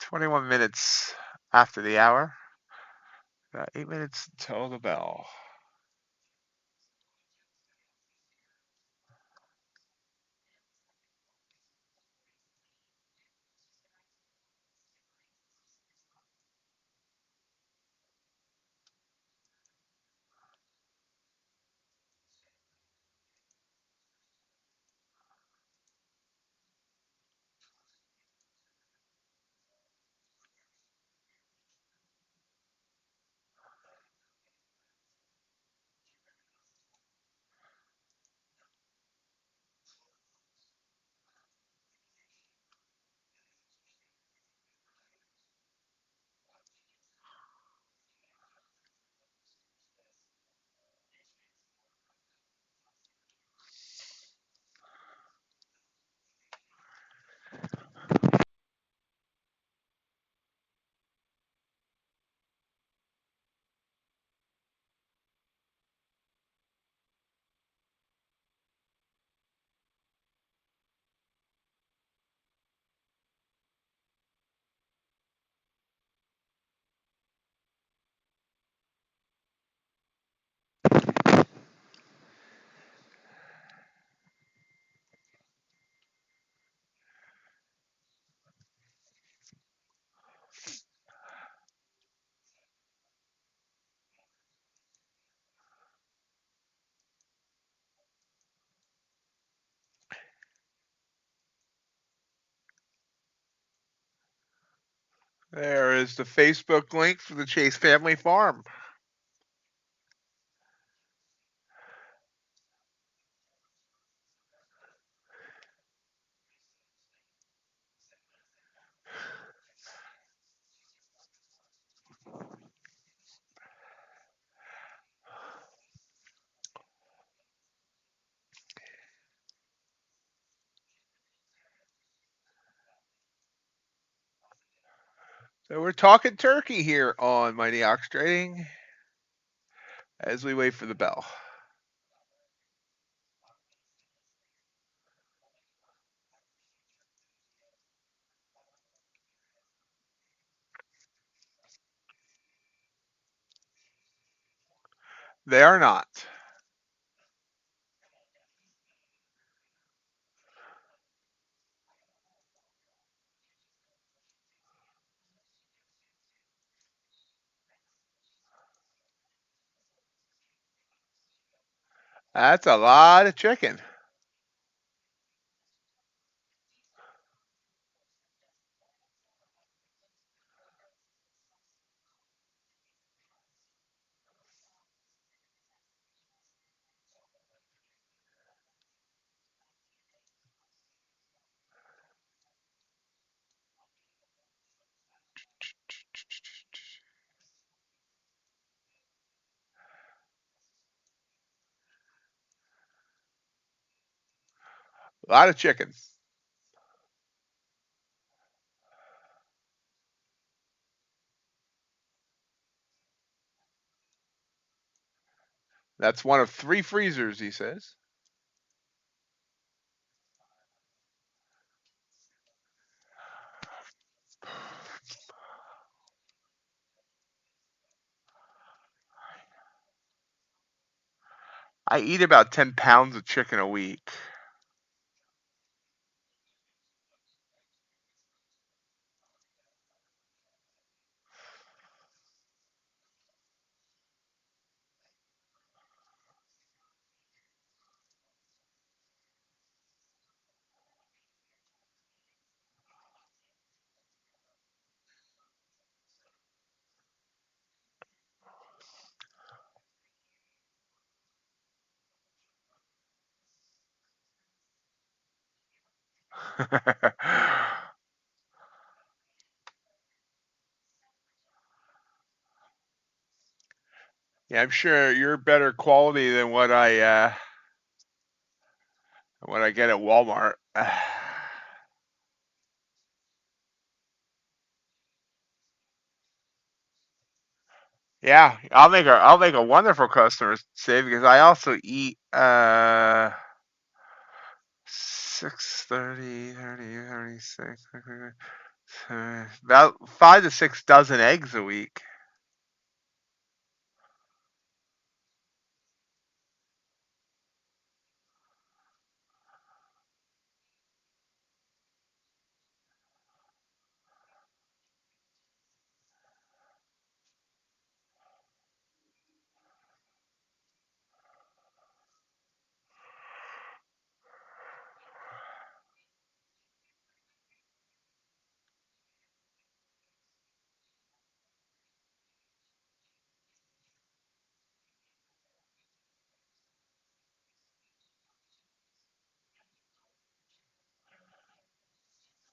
21 minutes after the hour. Got 8 minutes until the bell. There is the Facebook link for the Chase Family Farm. So we're talking turkey here on MightyOxTrading as we wait for the bell. They are not. That's a lot of chicken. A lot of chicken. That's one of 3 freezers, he says. I eat about 10 pounds of chicken a week. Yeah, I'm sure you're better quality than what I get at Walmart. Yeah, I'll make a wonderful customer say because I also eat 6, 30, 36, about 5 to 6 dozen eggs a week.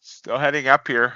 Still heading up here.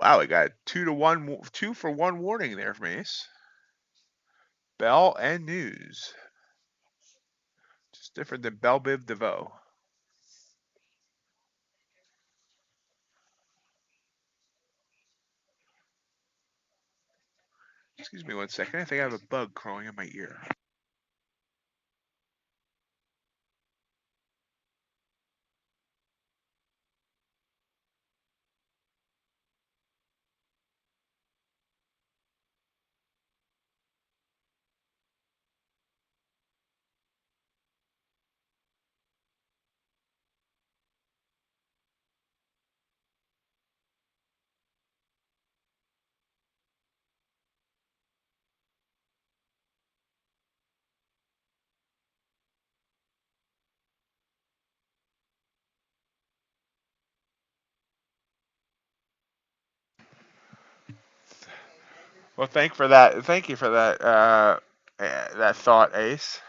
Wow, we got 2 for 1 warning there from Ace. Bell and news. Just different than Bell Bib DeVoe. Excuse me 1 second. I think I have a bug crawling in my ear. Well, thank you for that thought, Ace.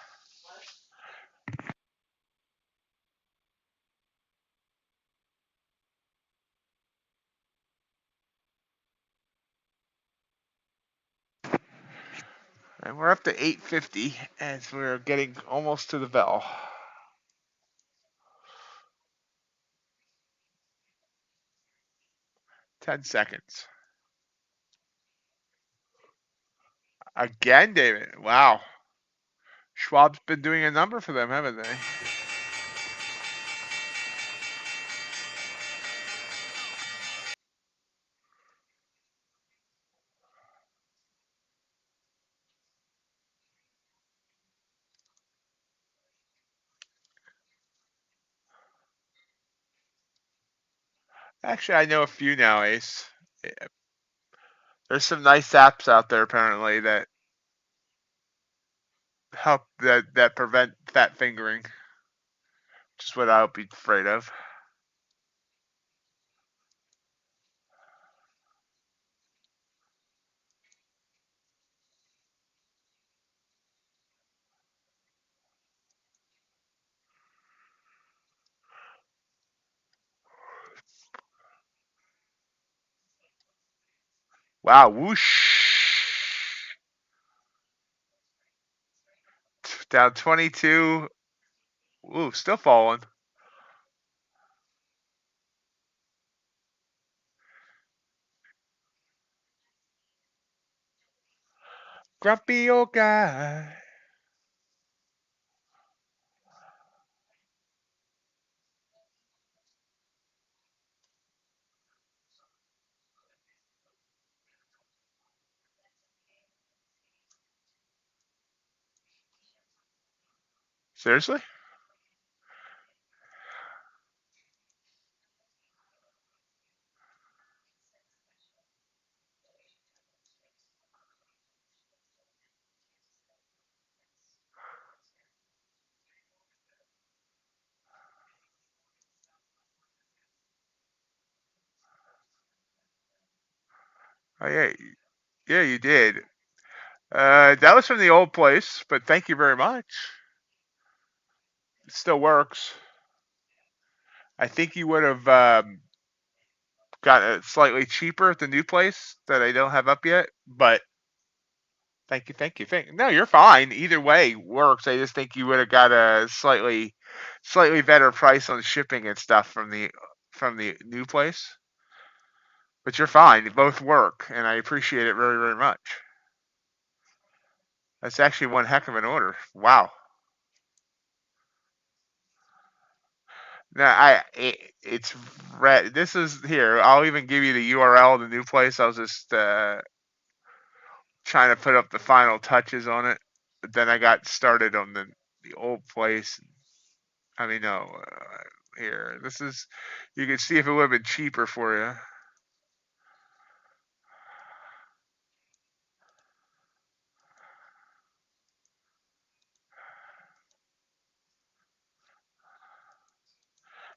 And we're up to 850 as we're getting almost to the bell. Ten seconds. Again, David. Wow. Schwab's been doing a number for them, haven't they? Actually, I know a few now, Ace. There's some nice apps out there apparently that help that prevent fat fingering, which is what I would be afraid of. Wow, whoosh. Down 22. Ooh, still falling. Grumpy old guy. Seriously? Oh yeah, yeah, you did. That was from the old place, but thank you very much. It still works. I think you would have got it slightly cheaper at the new place that I don't have up yet, but thank you. No, you're fine. Either way works. I just think you would have got a slightly better price on shipping and stuff from the new place. But you're fine. Both work, and I appreciate it very, very much. That's actually one heck of an order. Wow. Now it's red. This is here. I'll even give you the URL of the new place. I was just trying to put up the final touches on it, but then I got started on the old place. I mean, no, here. This is. You can see if it would have been cheaper for you.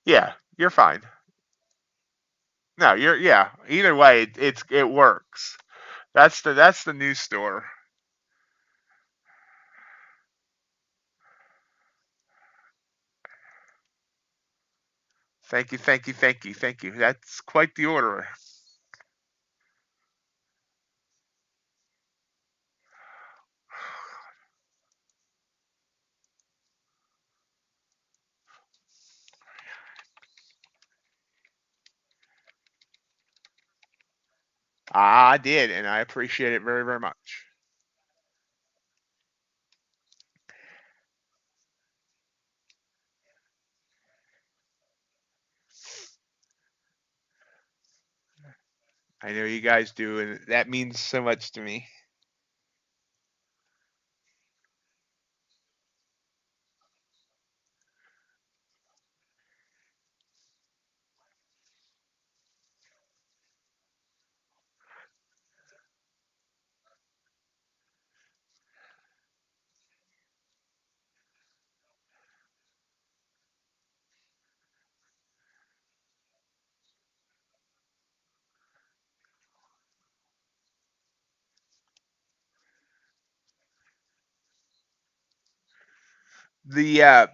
Yeah, you're fine. No, yeah. Either way, it works. That's the new store. Thank you. That's quite the order. I did, and I appreciate it very, very much. I know you guys do, and that means so much to me.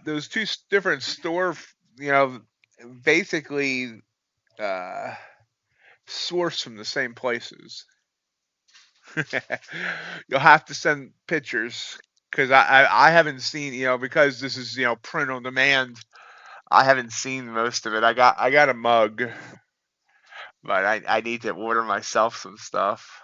Those two different basically source from the same places. You'll have to send pictures because I haven't seen, because this is, print on demand. I haven't seen most of it. I got a mug, but I need to order myself some stuff.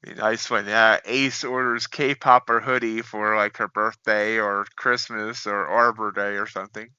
Be nice when Ace orders K-pop or hoodie for like her birthday or Christmas or Arbor Day or something.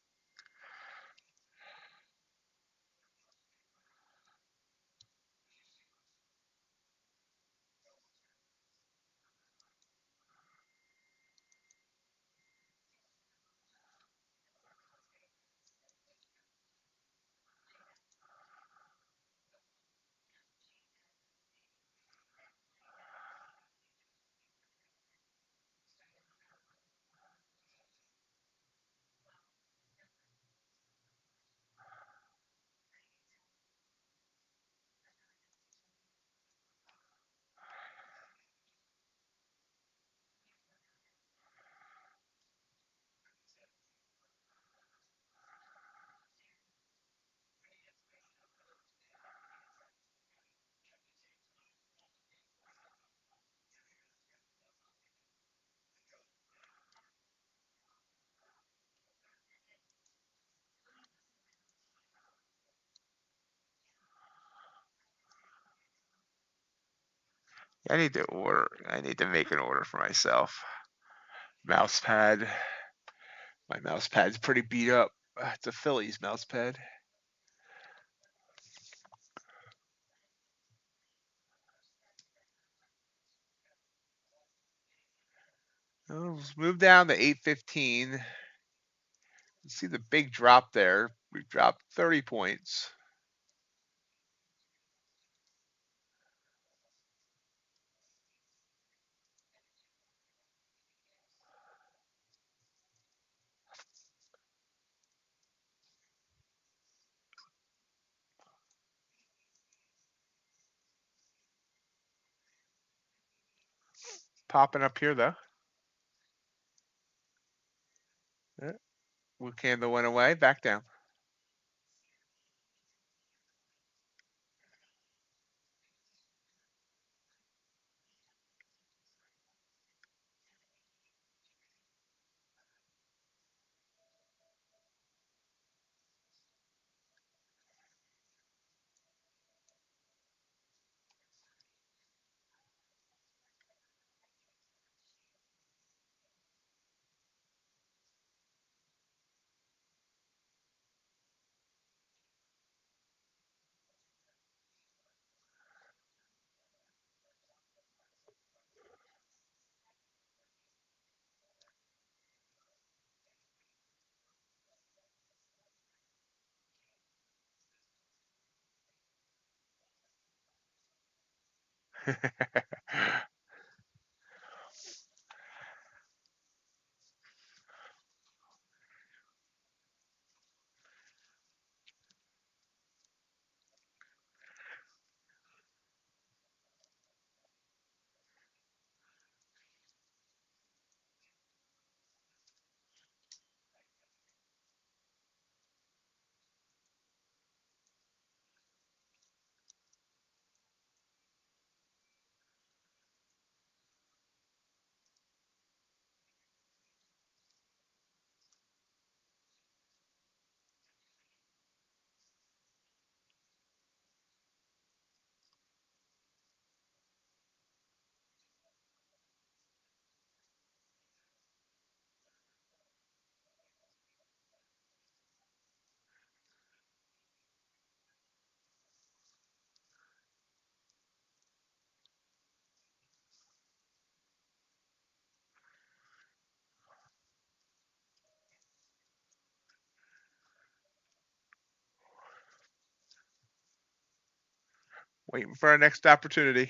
I need to make an order for myself. Mouse pad. My mouse pad's pretty beat up. It's a Phillies mouse pad. Let's move down to 815. See the big drop there. We've dropped 30 points. Popping up here though. One candle went away, back down. Waiting for our next opportunity.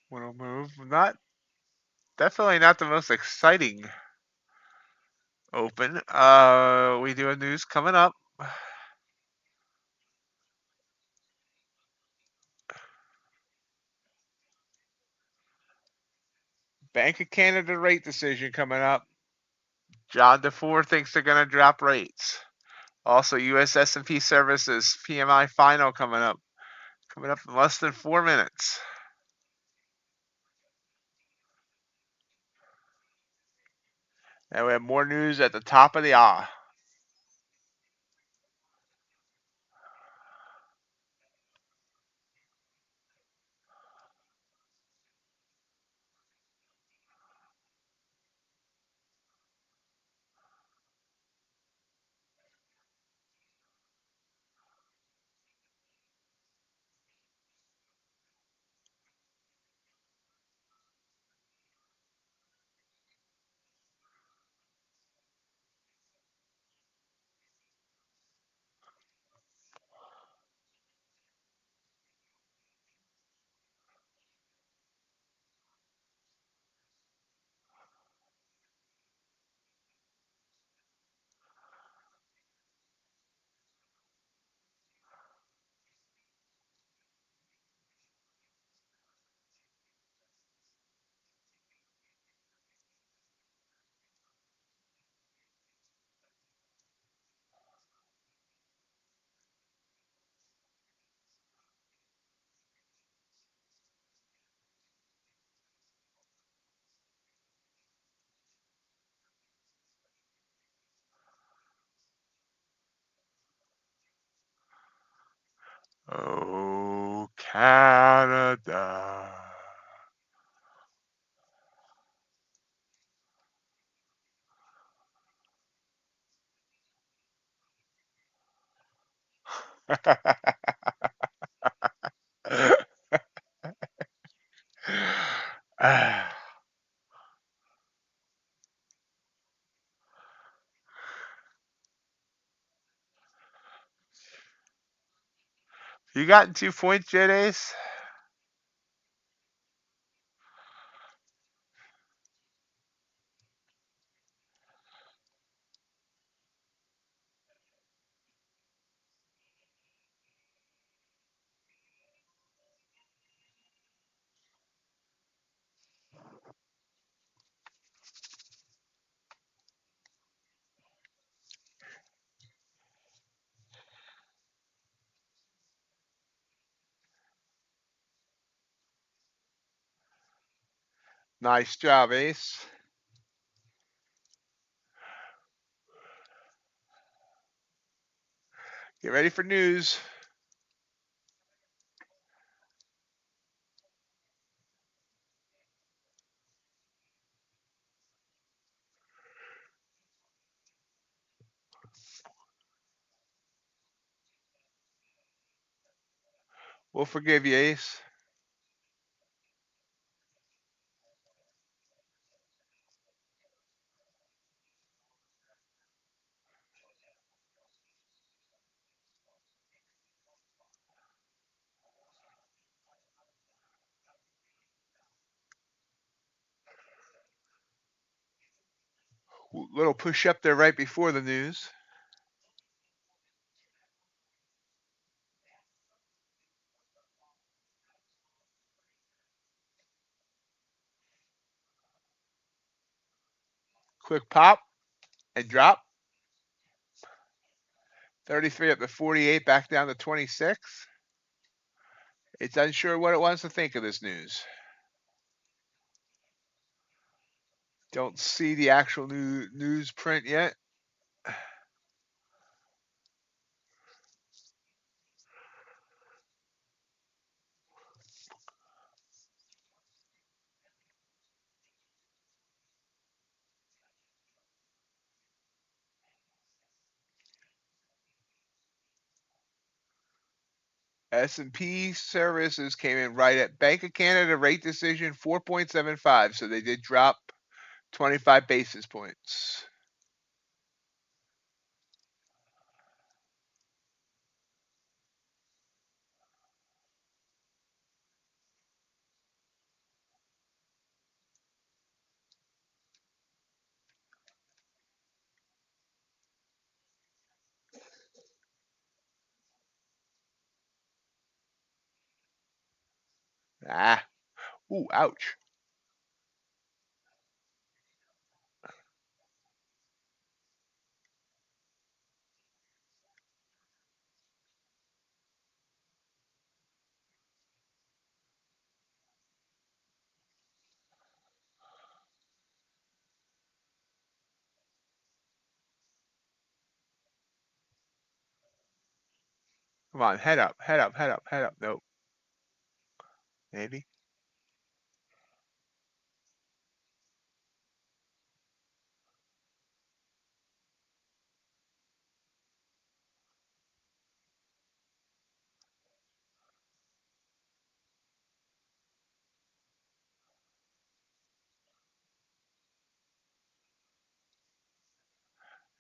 We'll move. Definitely not the most exciting open. We do have news coming up. Bank of Canada rate decision coming up. John DeFore thinks they're going to drop rates. Also, U.S. S&P Services PMI final coming up in less than 4 minutes. And we have more news at the top of the hour. Oh, Canada. You gotten 2 points yet, Ace? Nice job, Ace. Get ready for news. We'll forgive you, Ace. Little push up there right before the news. Quick pop and drop. 33 up to 48, back down to 26. It's unsure what it wants to think of this news. Don't see the actual news print yet. S&P services came in right at Bank of Canada rate decision 4.75, so they did drop 25 basis points. Ah, ooh, ouch. Come on, head up, head up, head up, head up. Nope. Maybe.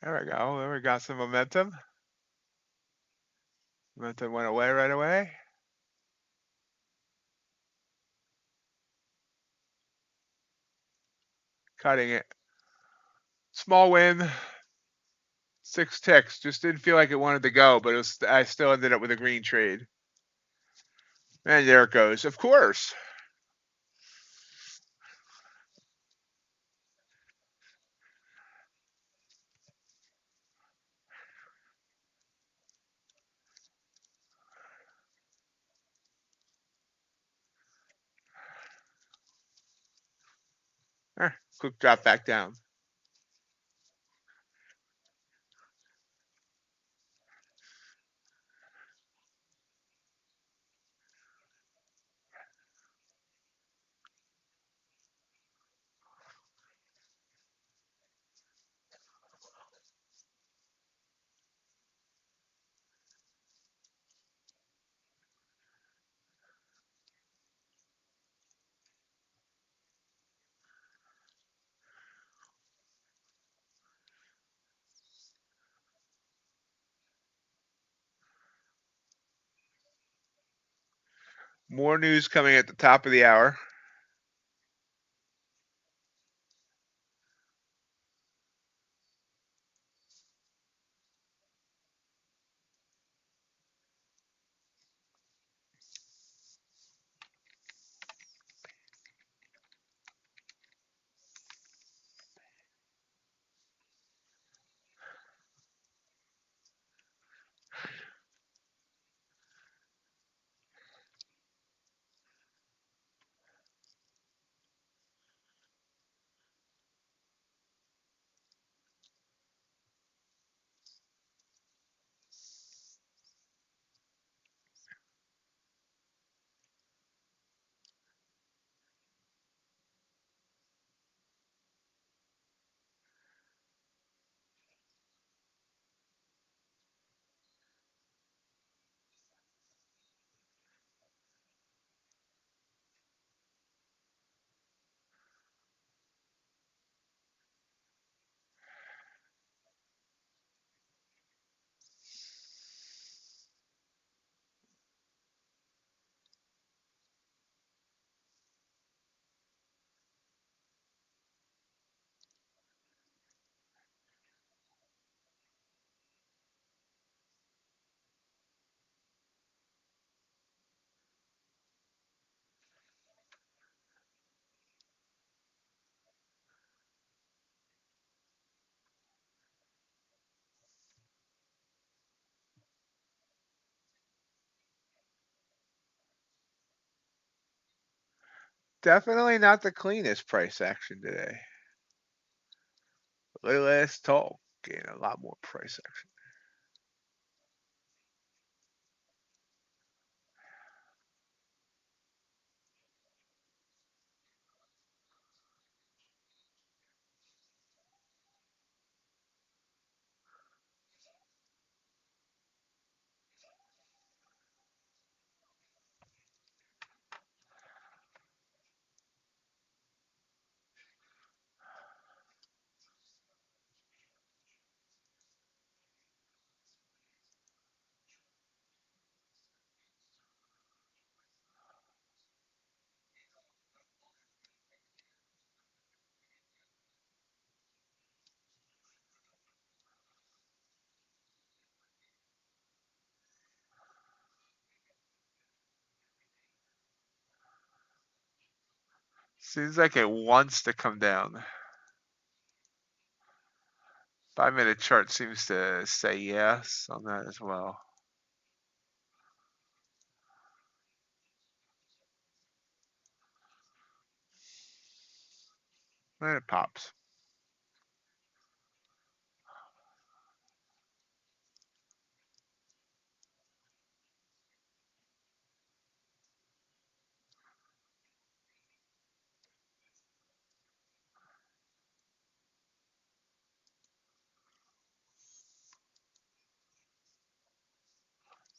There we go. There we got some momentum. Momentum went away right away. Cutting it. Small win. 6 ticks. Just didn't feel like it wanted to go, but I still ended up with a green trade. And there it goes. Of course. Quick drop back down. More news coming at the top of the hour. Definitely not the cleanest price action today. A little less talk and a lot more price action. Seems like it wants to come down. 5-minute chart seems to say yes on that as well. And it pops.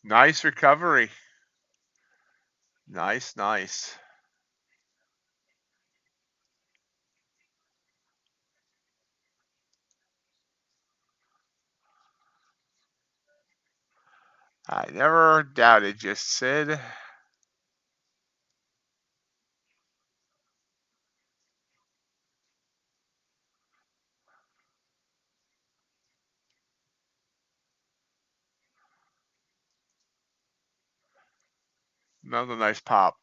Nice recovery. Nice, nice. I never doubted you, Sid. Another nice pop.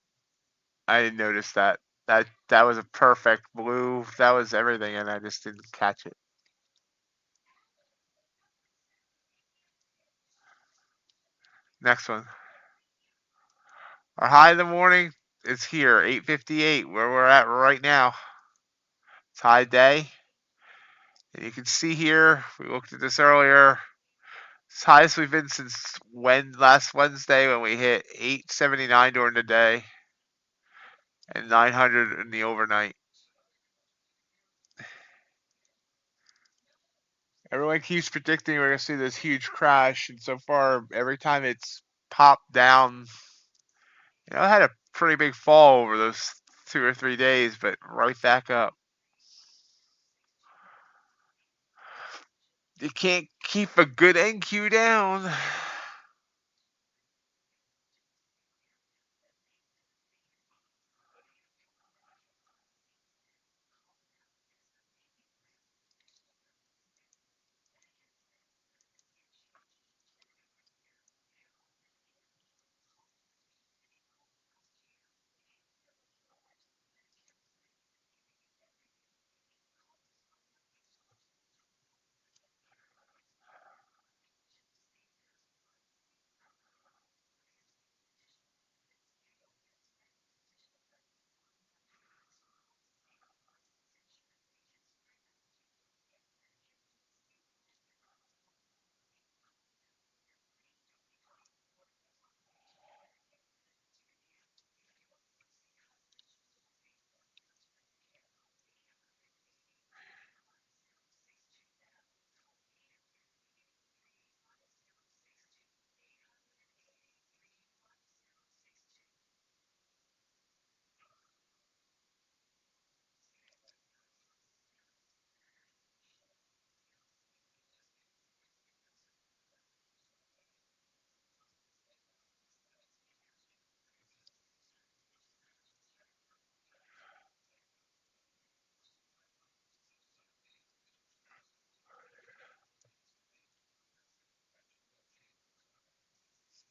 I didn't notice that. That was a perfect blue. That was everything, and I just didn't catch it. Next one. Our high of the morning is here, 8:58, where we're at right now. It's high day. And you can see here, we looked at this earlier. It's highest we've been since last Wednesday when we hit 879 during the day and 900 in the overnight. Everyone keeps predicting we're going to see this huge crash, and so far, every time it's popped down, it had a pretty big fall over those 2 or 3 days, but right back up. You can't keep a good NQ down.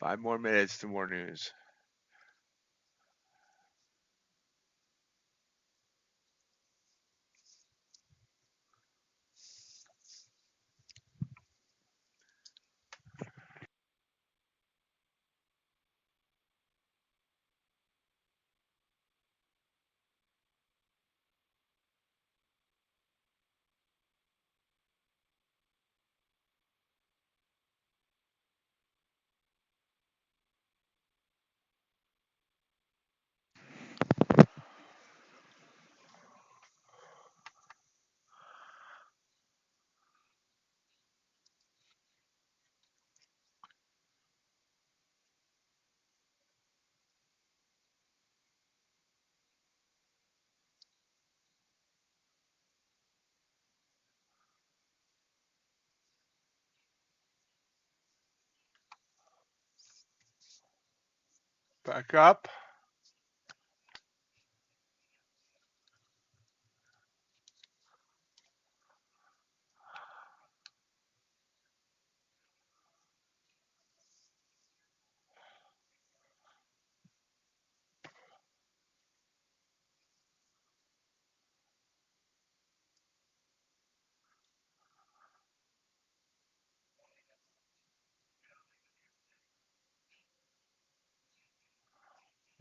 Five more minutes to more news. Back up.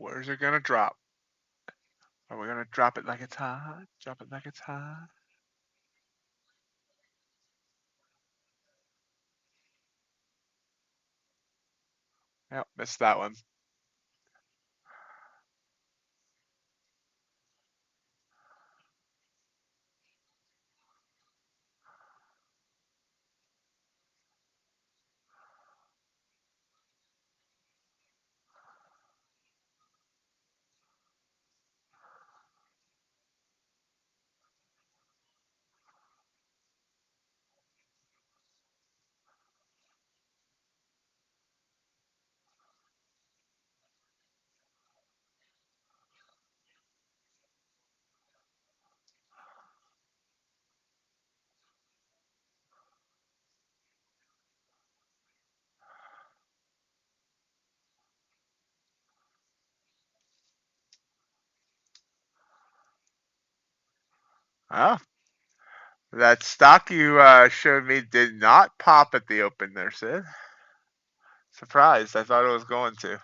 Where's it gonna drop? Are we gonna drop it like it's hot? Drop it like it's hot. Yep, missed that one. Oh, that stock you showed me did not pop at the open there, Sid. Surprised. I thought it was going to.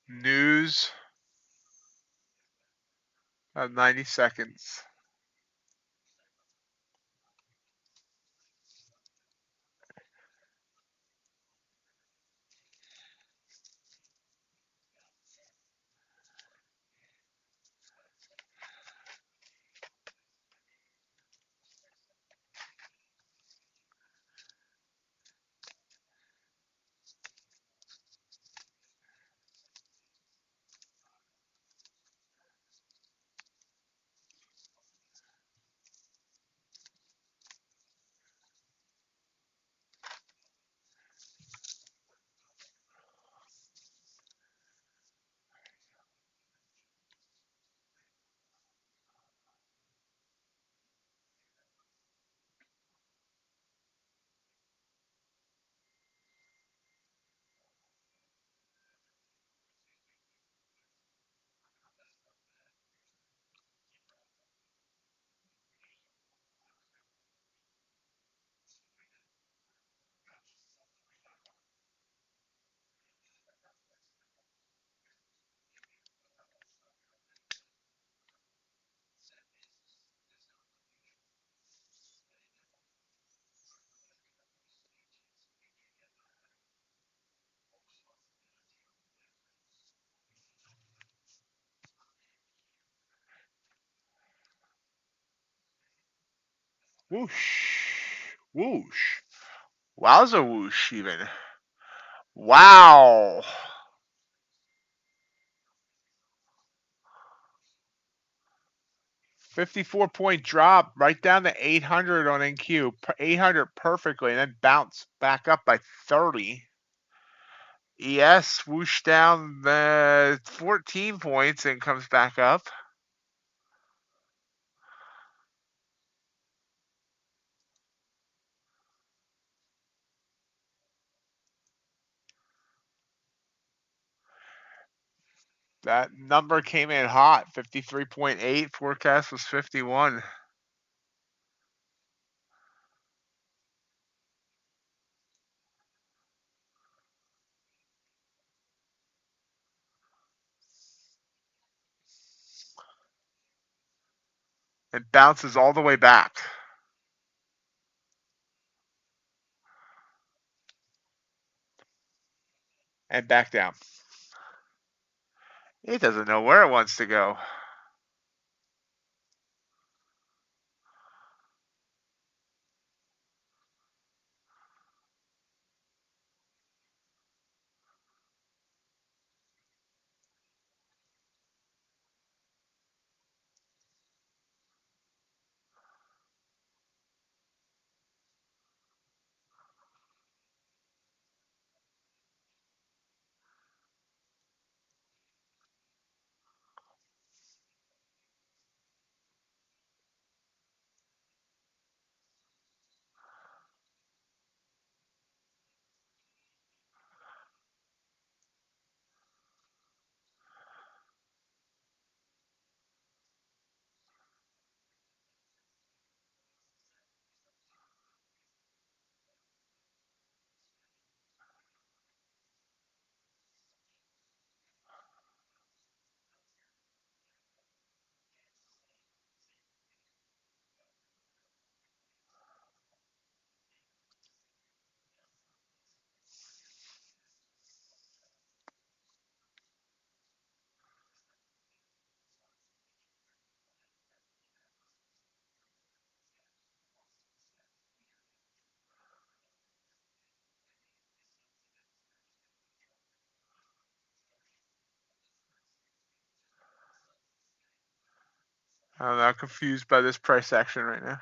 News of 90 seconds. Whoosh. Whoosh. Wowza whoosh even. Wow. 54-point drop right down to 800 on NQ. 800 perfectly, and then bounce back up by 30. ES whoosh down the 14 points and comes back up. That number came in hot, 53.8. Forecast was 51. and bounces all the way back. And back down. It doesn't know where it wants to go. I'm not confused by this price action right now.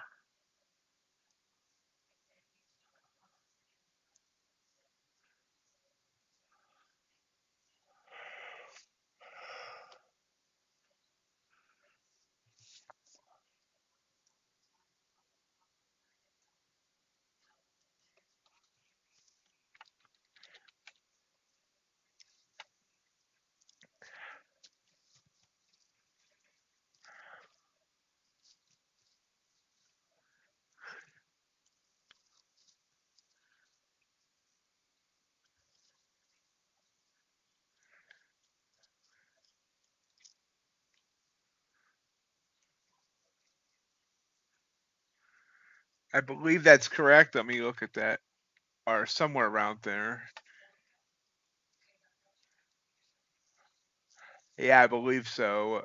I believe that's correct. Let me look at that. Or somewhere around there. Yeah, I believe so.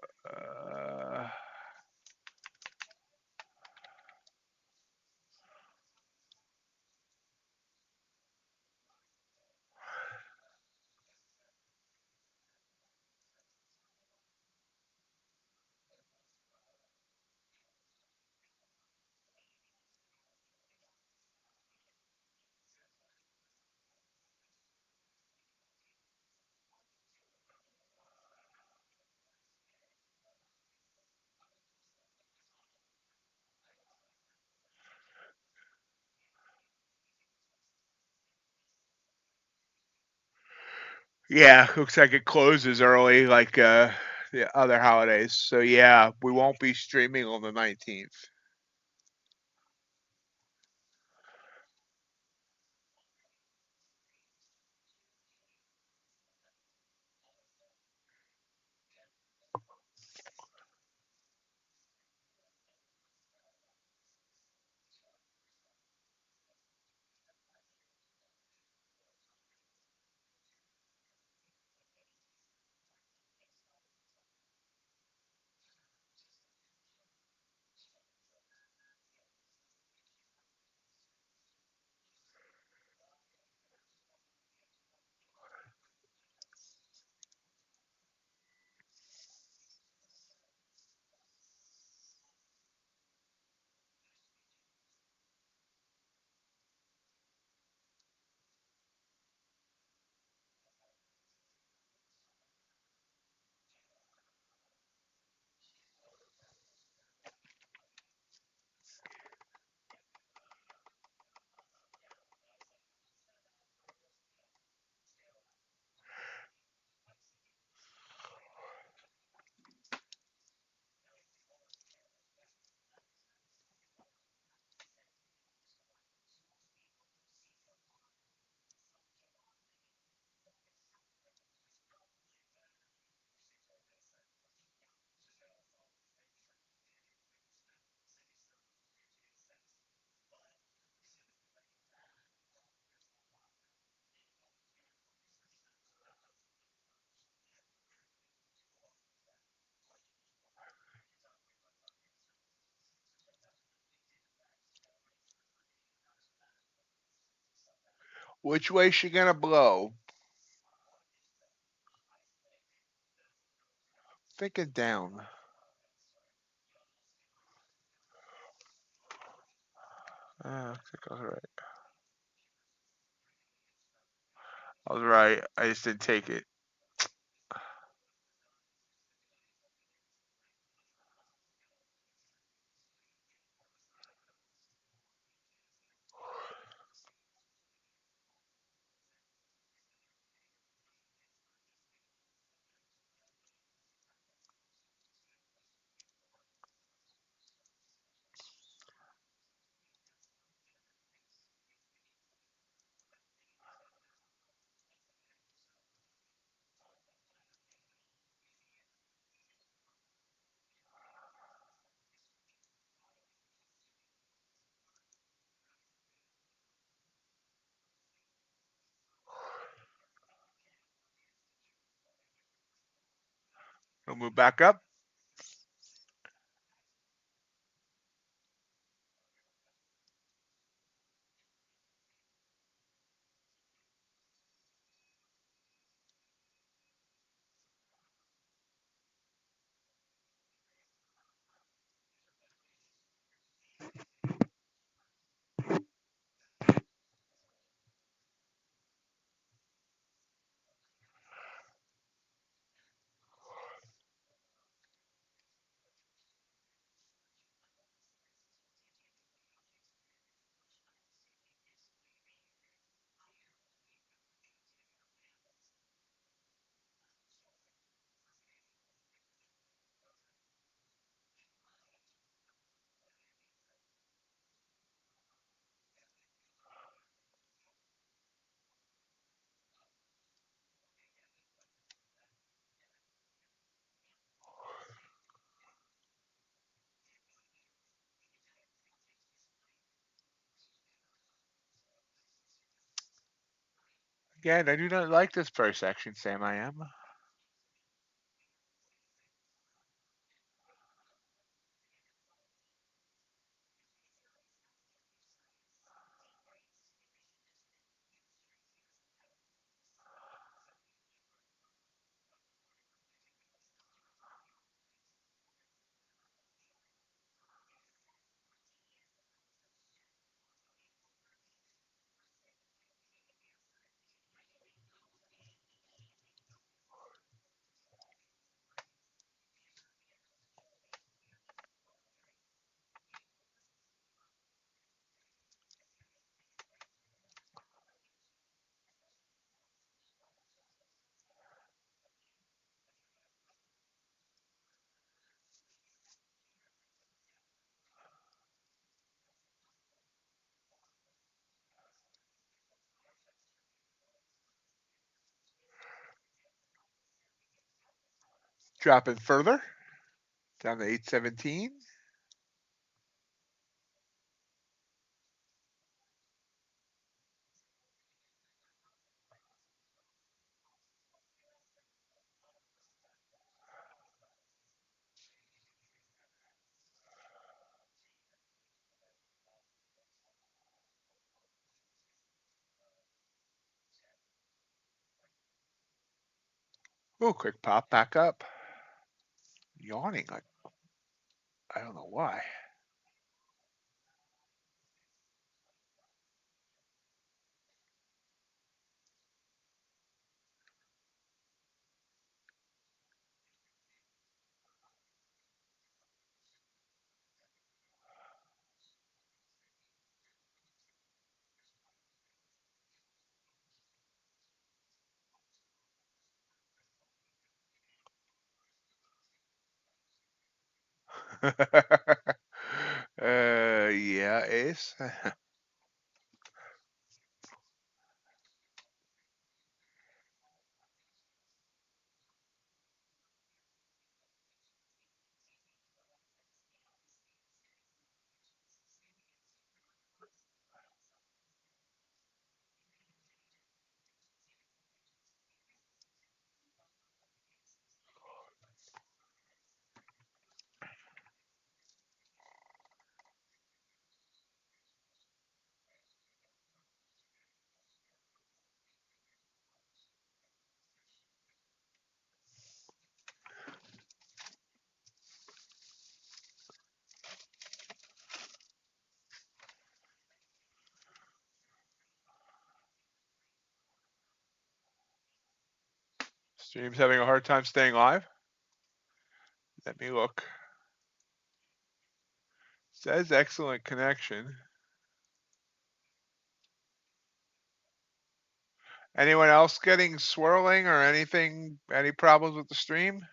Yeah, looks like it closes early like the other holidays. So yeah, we won't be streaming on the 19th. Which way is she gonna blow? Thinking down. I think I was right. I was right. I just didn't take it. We'll move back up. Again, I do not like this price action, Sam. I am. Dropping further down to 817. Oh, quick pop back up. Yawning like I don't know why. Yeah, Ace. Stream's having a hard time staying live. Let me look. Says excellent connection. Anyone else getting swirling or anything? Any problems with the stream?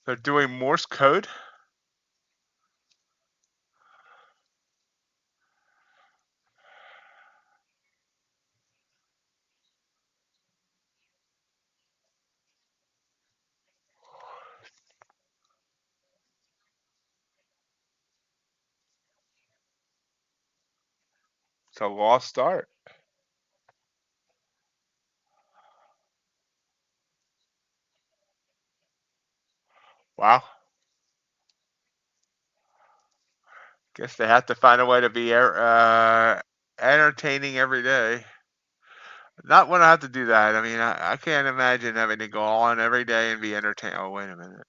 They're doing Morse code. It's a lost start. Wow. Guess they have to find a way to be entertaining every day. Not when I have to do that. I mean, I can't imagine having to go on every day and be entertained. Oh, wait a minute.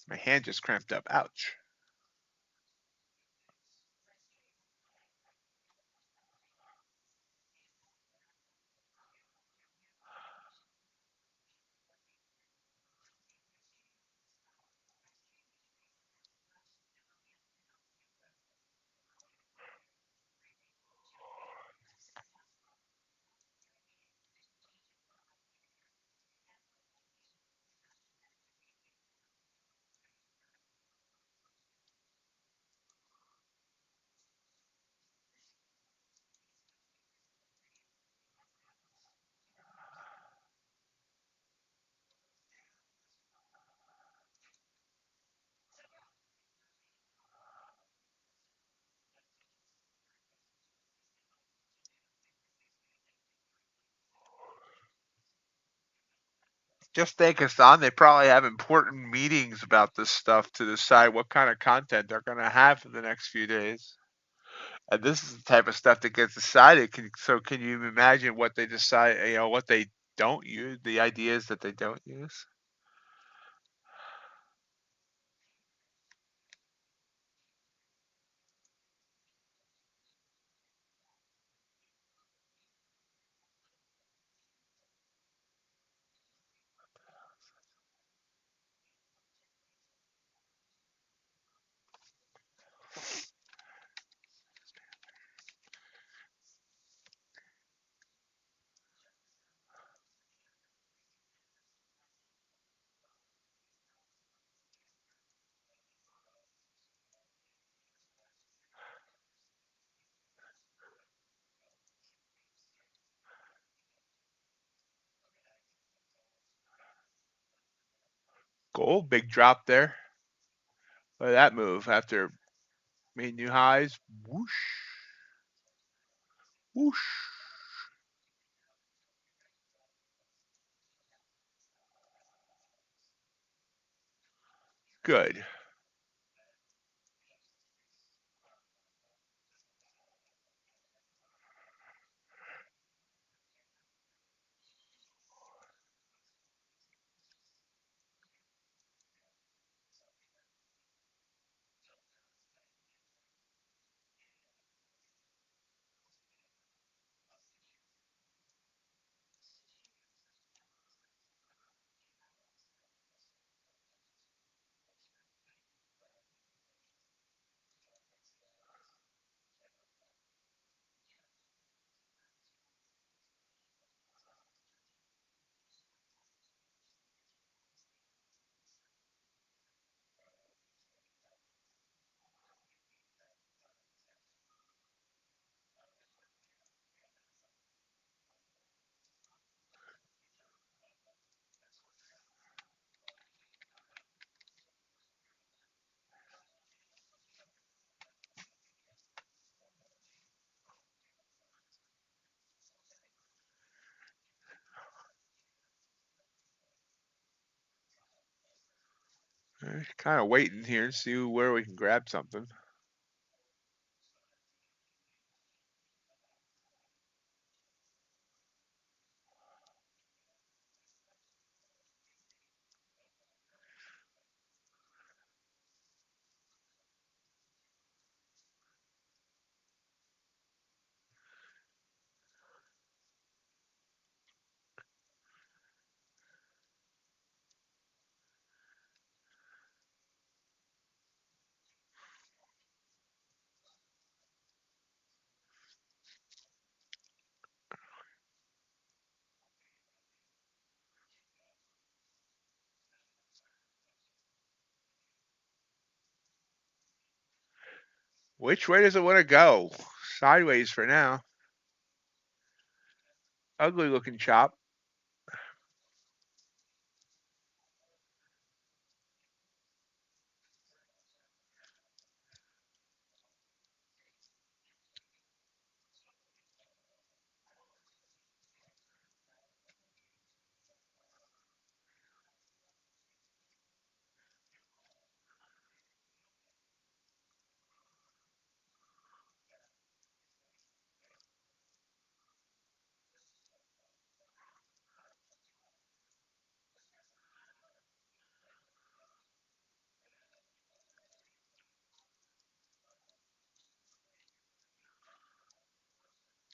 My hand just cramped up. Ouch. Just think, Hassan, they probably have important meetings about this stuff to decide what kind of content they're going to have for the next few days. And this is the type of stuff that gets decided. So can you imagine what they decide, what they don't use, the ideas that they don't use? Gold, big drop there. Look at that move after made new highs. Whoosh, whoosh. Good. Kind of waiting here to see where we can grab something. Which way does it want to go? Sideways for now. Ugly looking chop.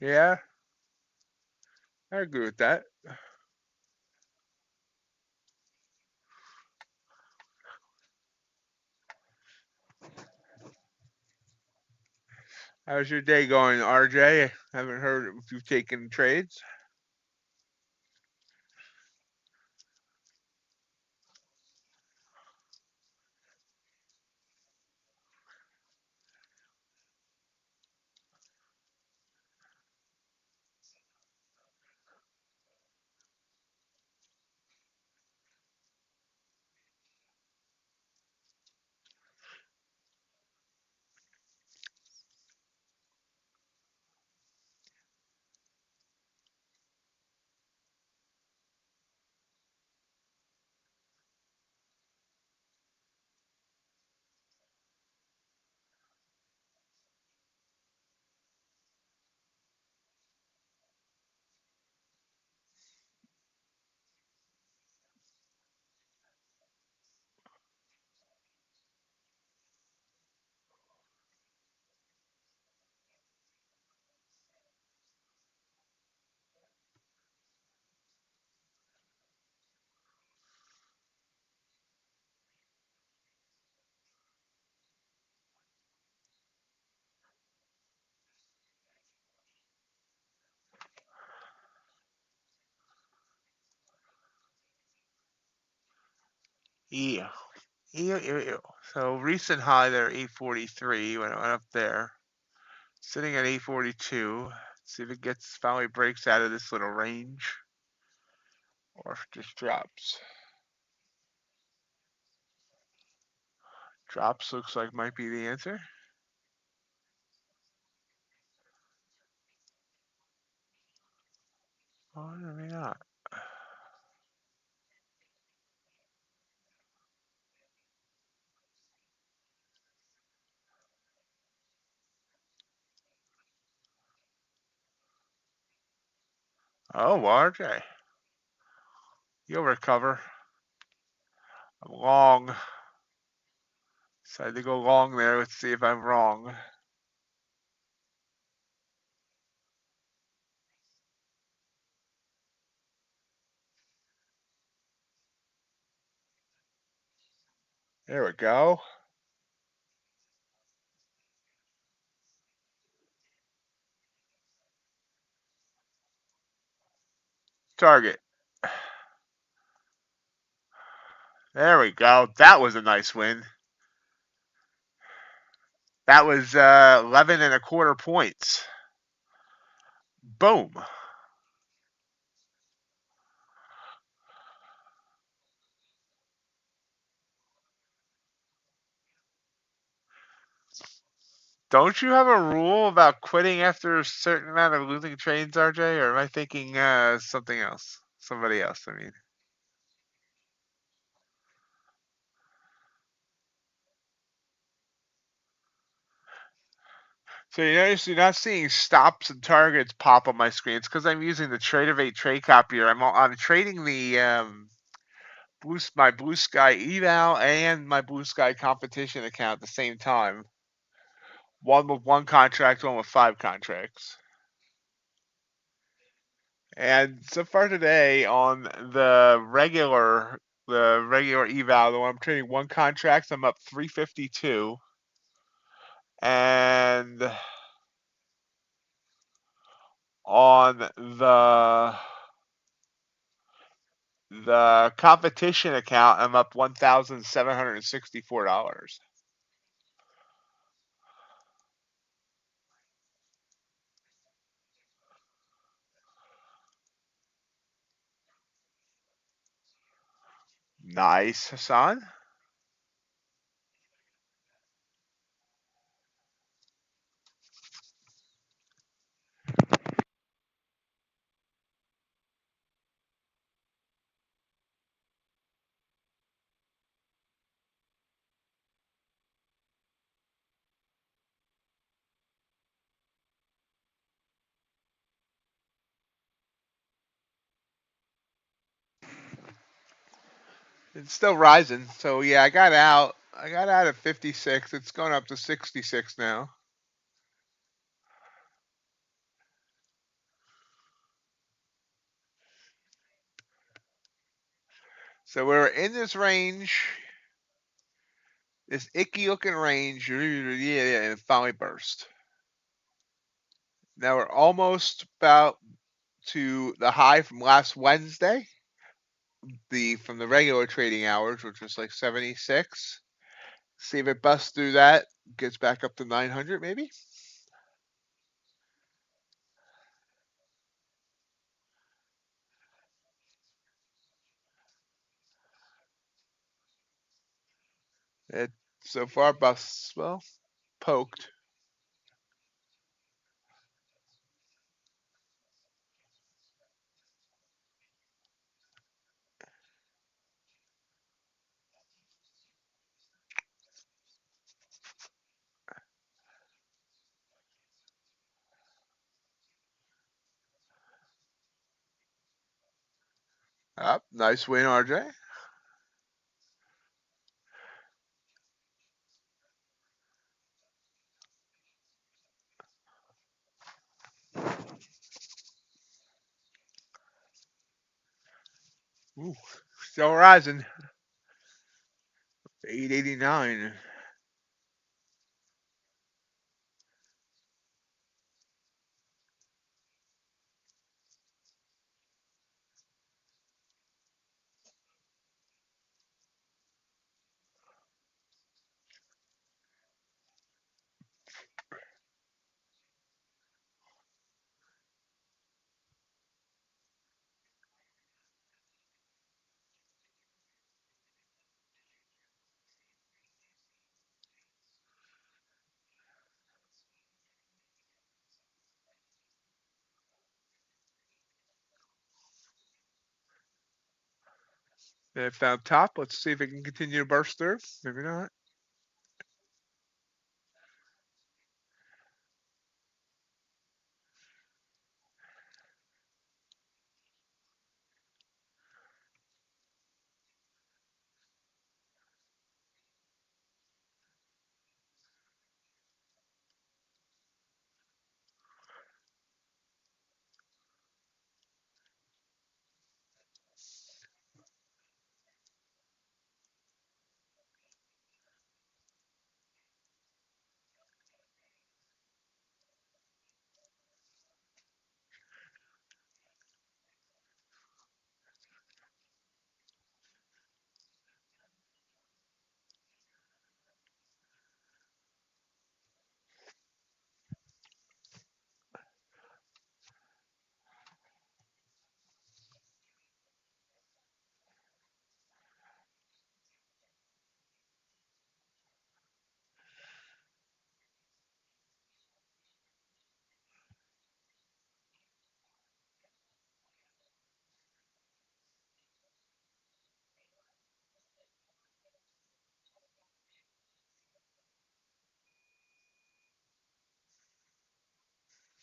Yeah, I agree with that. How's your day going, RJ? Haven't heard if you've taken trades. Yeah. Ew. So recent high there, 843 when it went up there. Sitting at 842. See if it gets finally breaks out of this little range, or if it just drops. Drops looks like might be the answer. Oh, maybe not. Oh, RJ, you'll recover. I'm long. Decided to go long there. Let's see if I'm wrong. There we go. Target. There we go. That was a nice win. That was 11 and a quarter points. Boom. Don't you have a rule about quitting after a certain amount of losing trades, RJ? Or am I thinking something else? Somebody else, I mean. So you notice you're not seeing stops and targets pop on my screen. It's because I'm using the TradeDay trade copier. I'm trading the my Blue Sky Eval and my Blue Sky competition account at the same time. One with one contract, one with 5 contracts. And so far today on the regular eval, the one I'm trading one contract, I'm up 352. And on the competition account, I'm up $1,764. Nice, Hassan. It's still rising. So yeah, I got out. I got out at 56. It's going up to 66 now. So we're in this range, this icky looking range, yeah, and it finally burst. Now we're almost about to the high from last Wednesday, from the regular trading hours, which was like 76. See if it busts through that, gets back up to 900 maybe. It so far busts, well, poked. Up, nice win, RJ. Ooh, still rising. 889. It found top. Let's see if it can continue to burst through. Maybe not.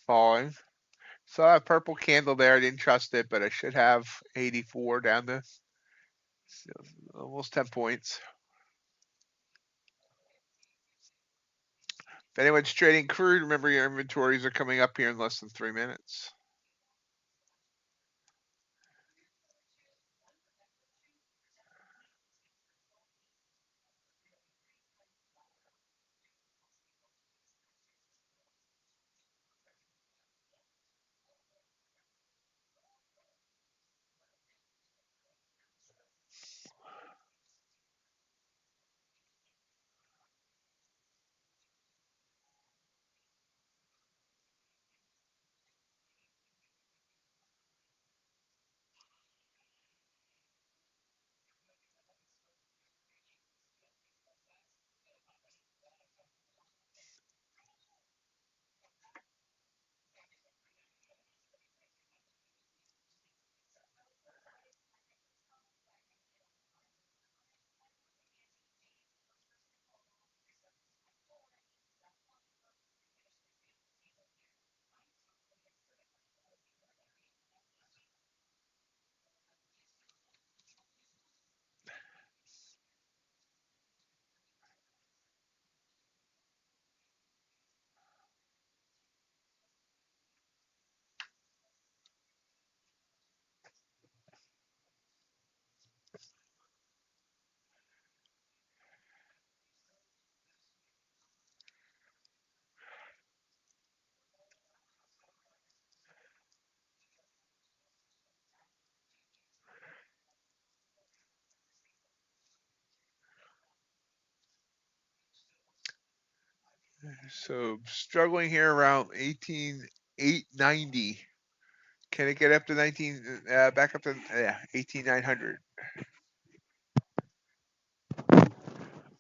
falling. Saw a purple candle there. I didn't trust it, but I should have 84 down to almost 10 points. If anyone's trading crude, remember your inventories are coming up here in less than 3 minutes. So struggling here around 18,890. Can it get up to 19? Back up to 18,900.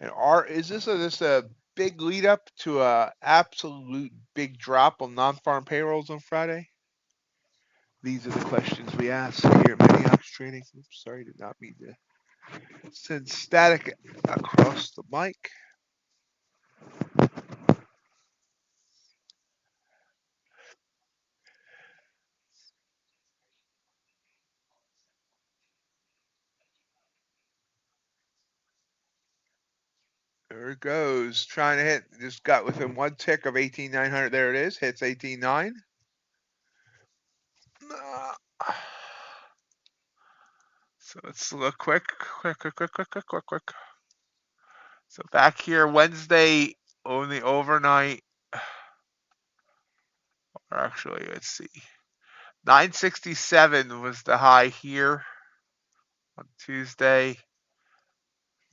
And is this a big lead up to a absolute big drop on non-farm payrolls on Friday? These are the questions we ask here at MightyOxTrading. Oops, sorry, did not mean to send static across the mic. There it goes. Trying to hit. Just got within one tick of 18,900. There it is. Hits 18,900. So let's look quick. So back here Wednesday, only overnight. Or actually, let's see. 967 was the high here on Tuesday.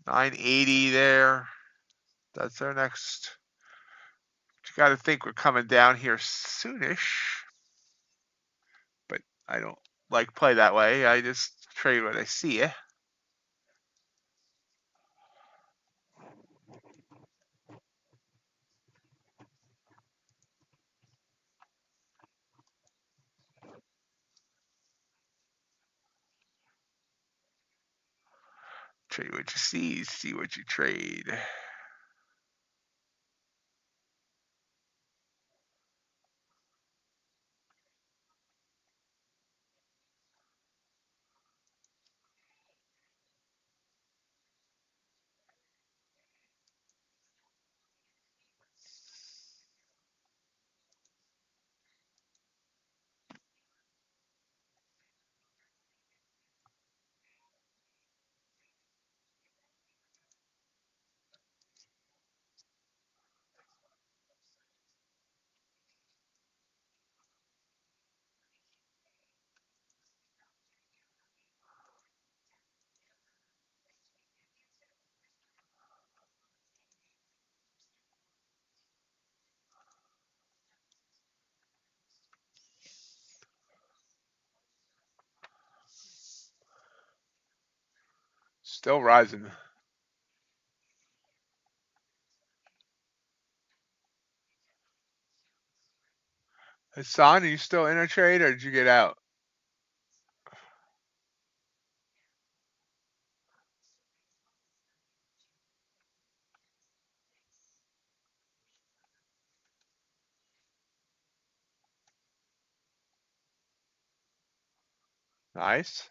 980 there. That's our next. You got to think we're coming down here soonish. But I don't play that way. I just trade when I see it. Trade what you see what you trade. Still rising. Hassan, are you still in a trade or did you get out? Nice.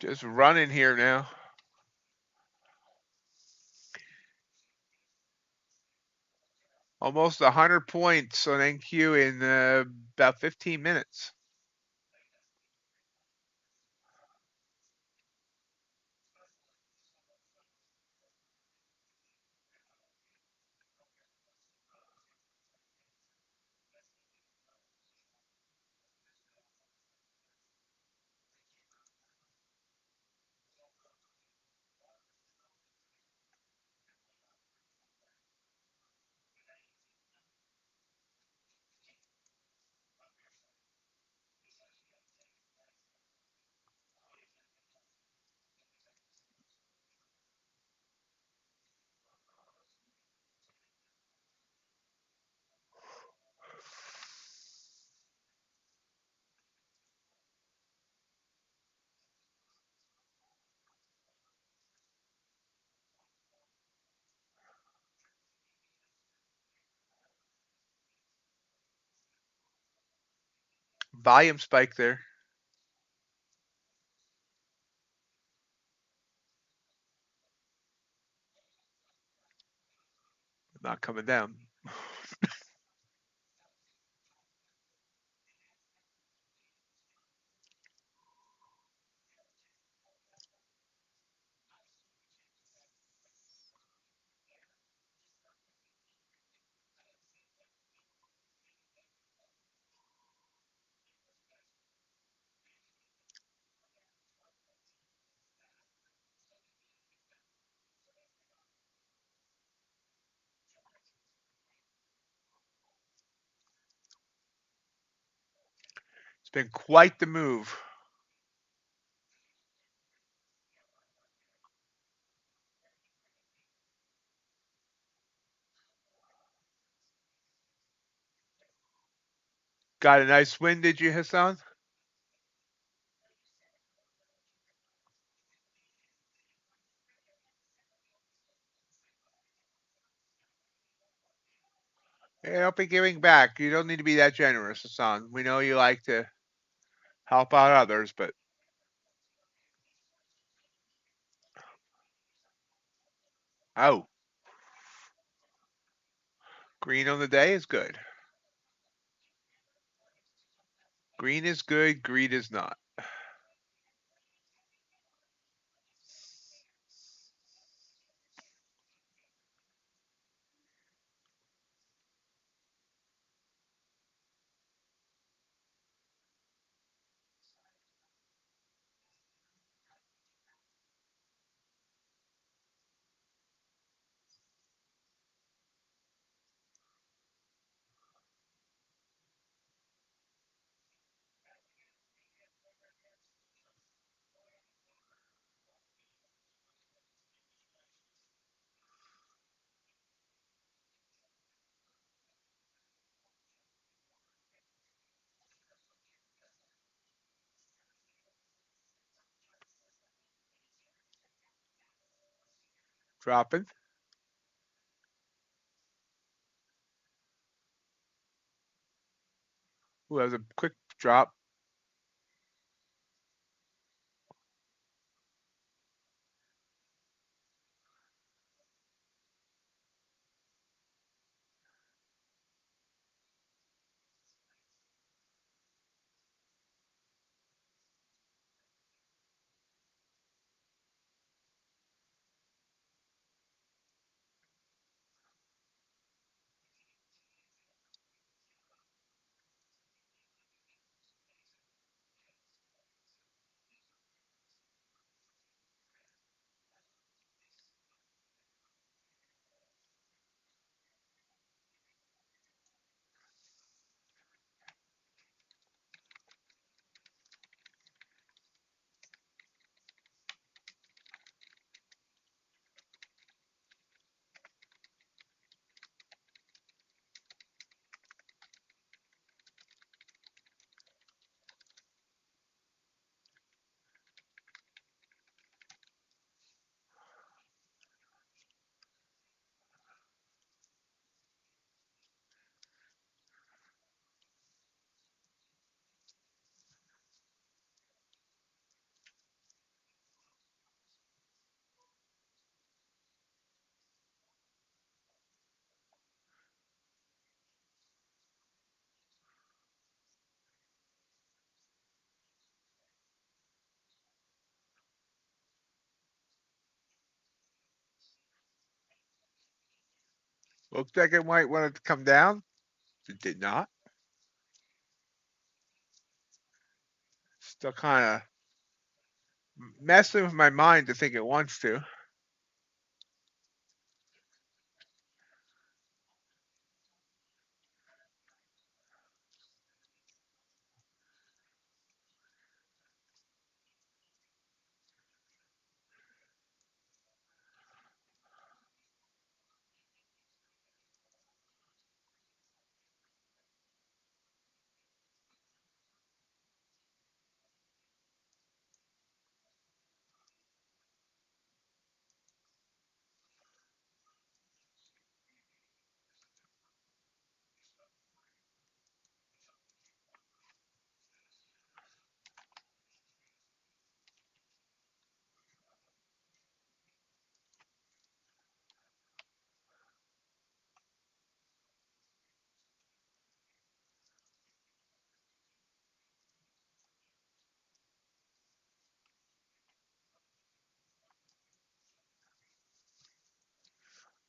Just running here now. Almost 100 points on NQ in about 15 minutes. Volume spike there. Not coming down. It's been quite the move. Got a nice win, did you, Hassan? Hey, don't be giving back. You don't need to be that generous, Hassan. We know you like to help out others, but oh, green on the day is good. Green is good, green is not. Dropping. Ooh, that was a quick drop. Looked like it might want it to come down. It did not. Still kind of messing with my mind to think it wants to.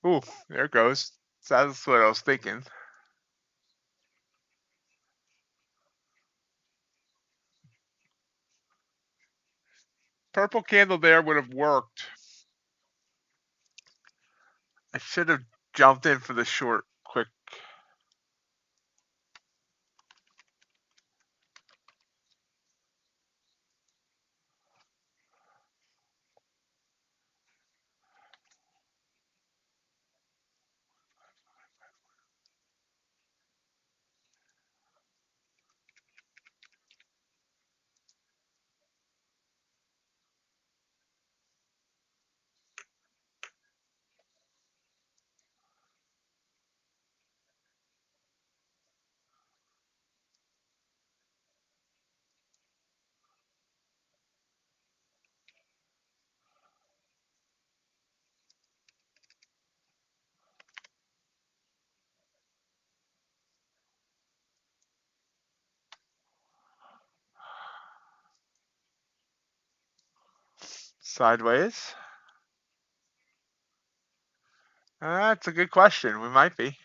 Ooh, there it goes. That's what I was thinking. Purple candle there would have worked. I should have jumped in for the short quick. Sideways? That's a good question. We might be.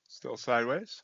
Still sideways.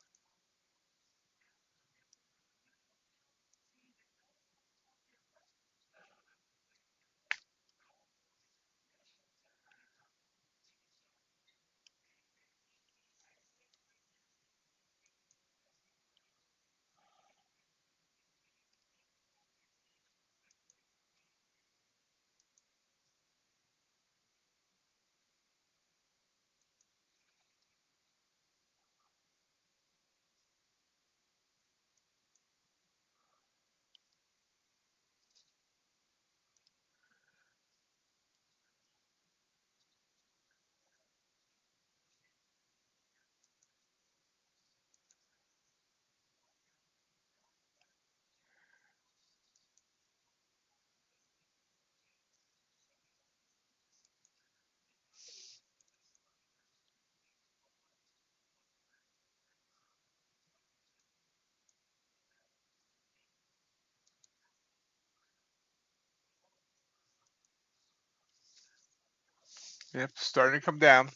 Yep, starting to come down.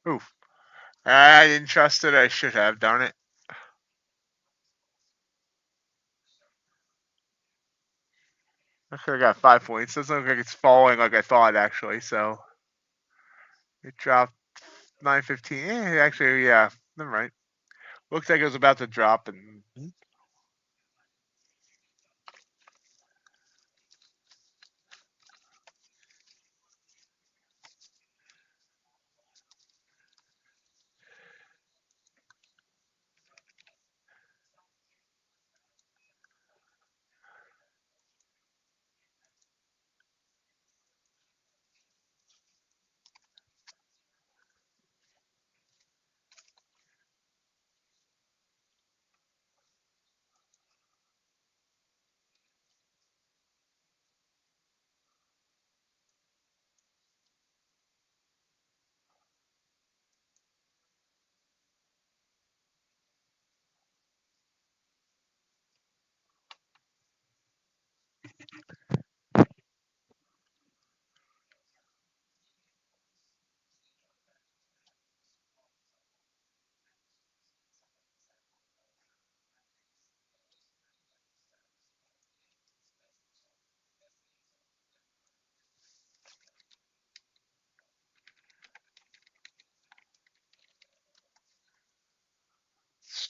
Oof. I didn't trust it. I should have, darn it. I could have got 5 points. Doesn't look like it's falling like I thought, actually. So it dropped 9.15. Actually, yeah. Never mind. Looks like it was about to drop, and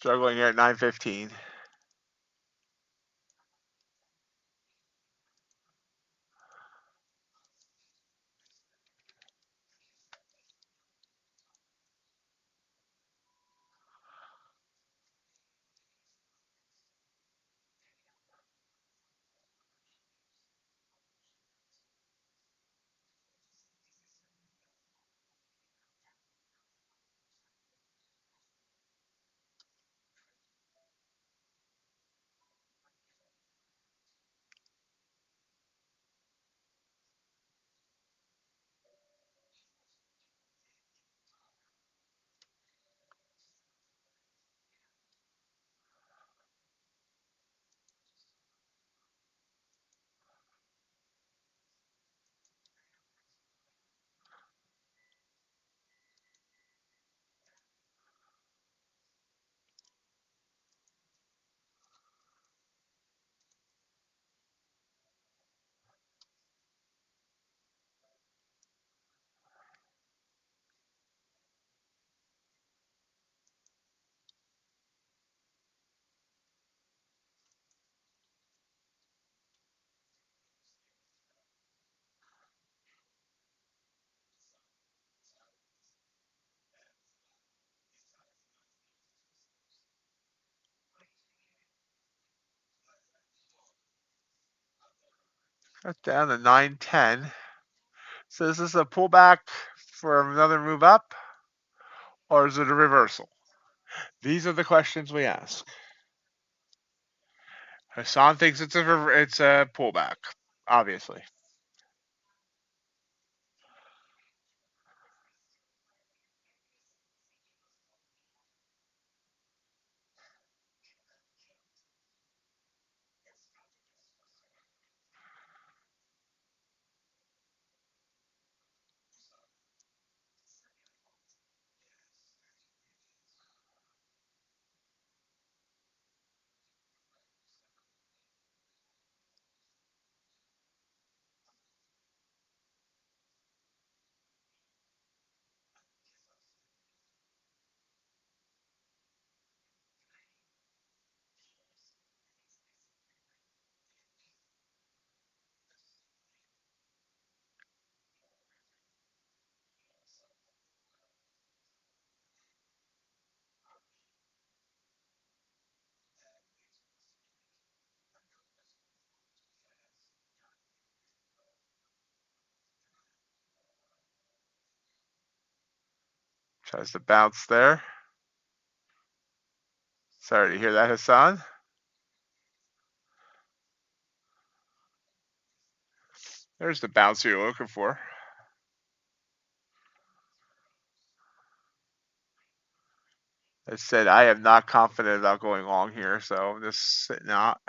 Struggling here at 9:15. Got down to 9:10. So is this a pullback for another move up, or is it a reversal? These are the questions we ask. Hassan thinks it's a pullback, obviously. Tries to bounce there. Sorry to hear that, Hassan. There's the bounce you're looking for. I said I am not confident about going long here, so I'm just sitting out.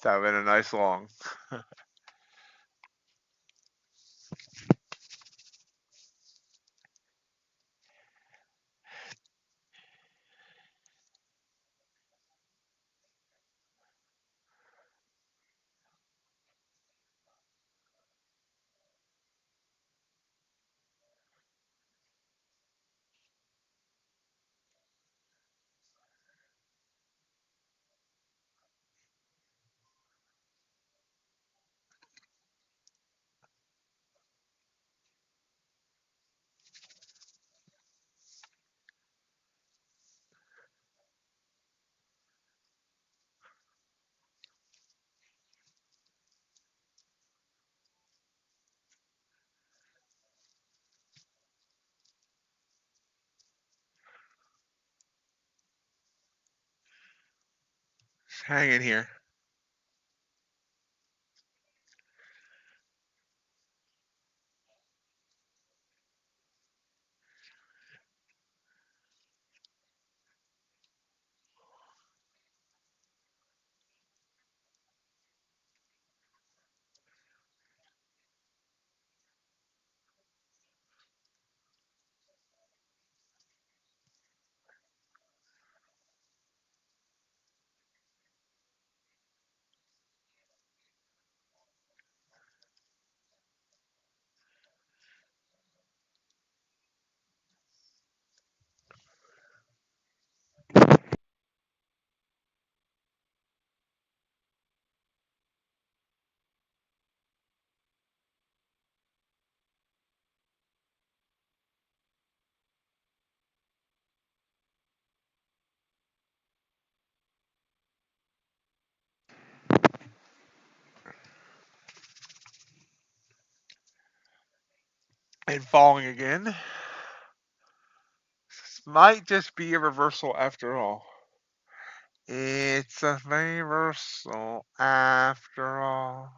That would have been a nice long. Hang in here. and falling again. This might just be a reversal after all. It's a reversal after all.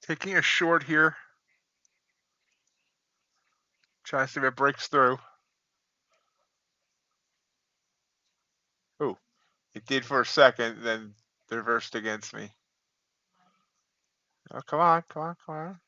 Taking a short here. Trying to see if it breaks through. Ooh, it did for a second, then reversed against me. Oh, come on, come on, come on.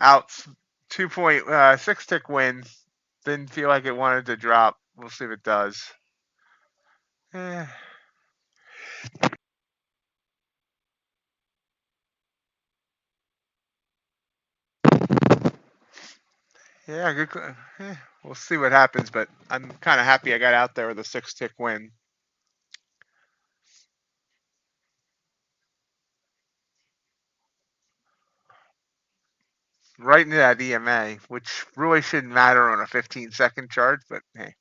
Out. 2.6 tick win. Didn't feel like it wanted to drop. We'll see if it does. Eh. Yeah, good. We'll see what happens, but I'm kind of happy I got out there with a 6 tick win. Right into that EMA, which really shouldn't matter on a 15-second chart, but hey.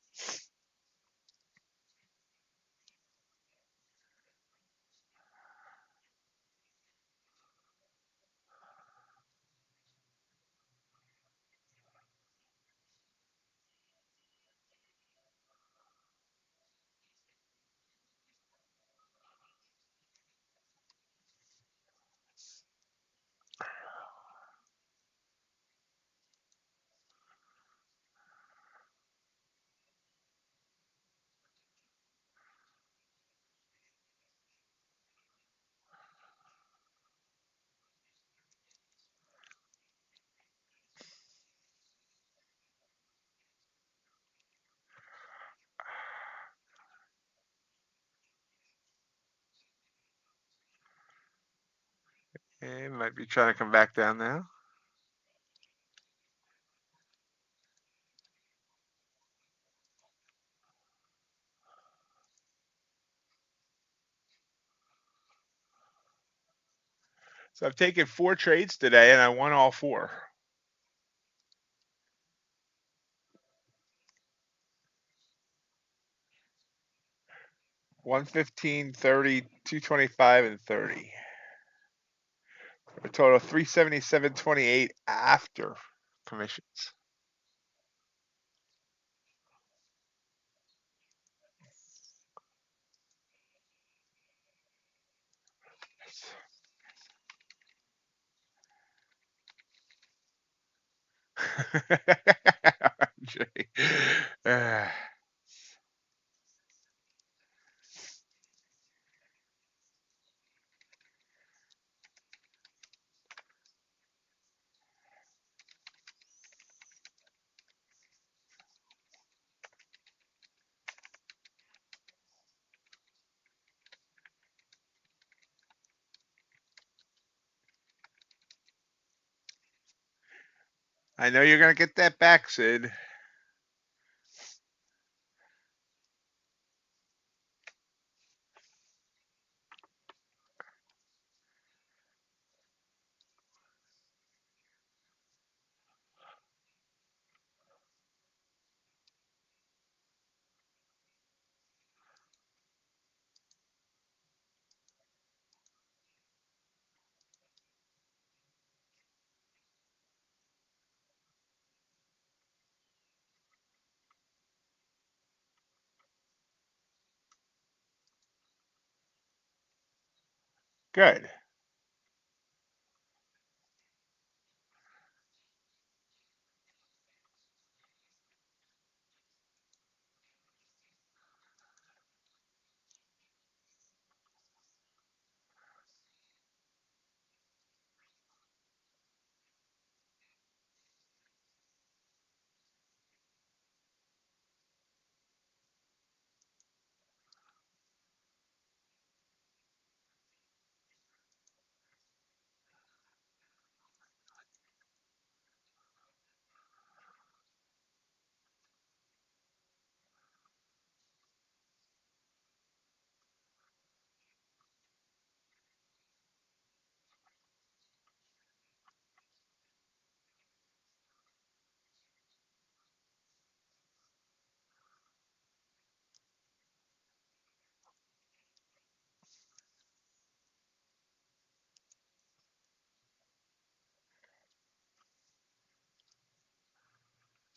It might be trying to come back down now. So I've taken 4 trades today, and I won all 4. $115, $30, $225, and $30. A total of $377.28 after commissions. I know you're going to get that back, Sid. Good.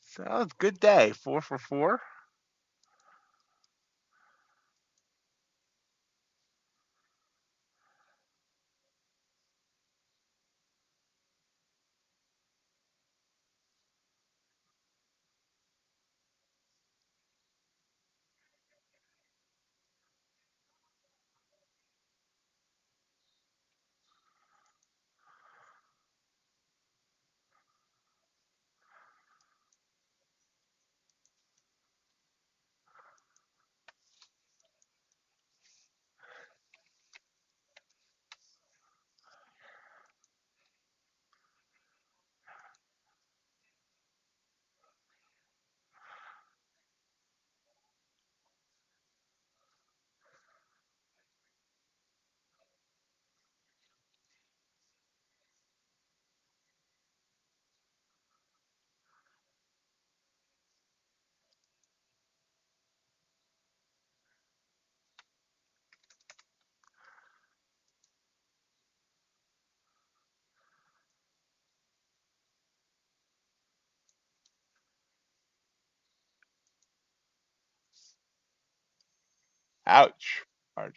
So it's a good day. 4 for 4. Ouch, RJ.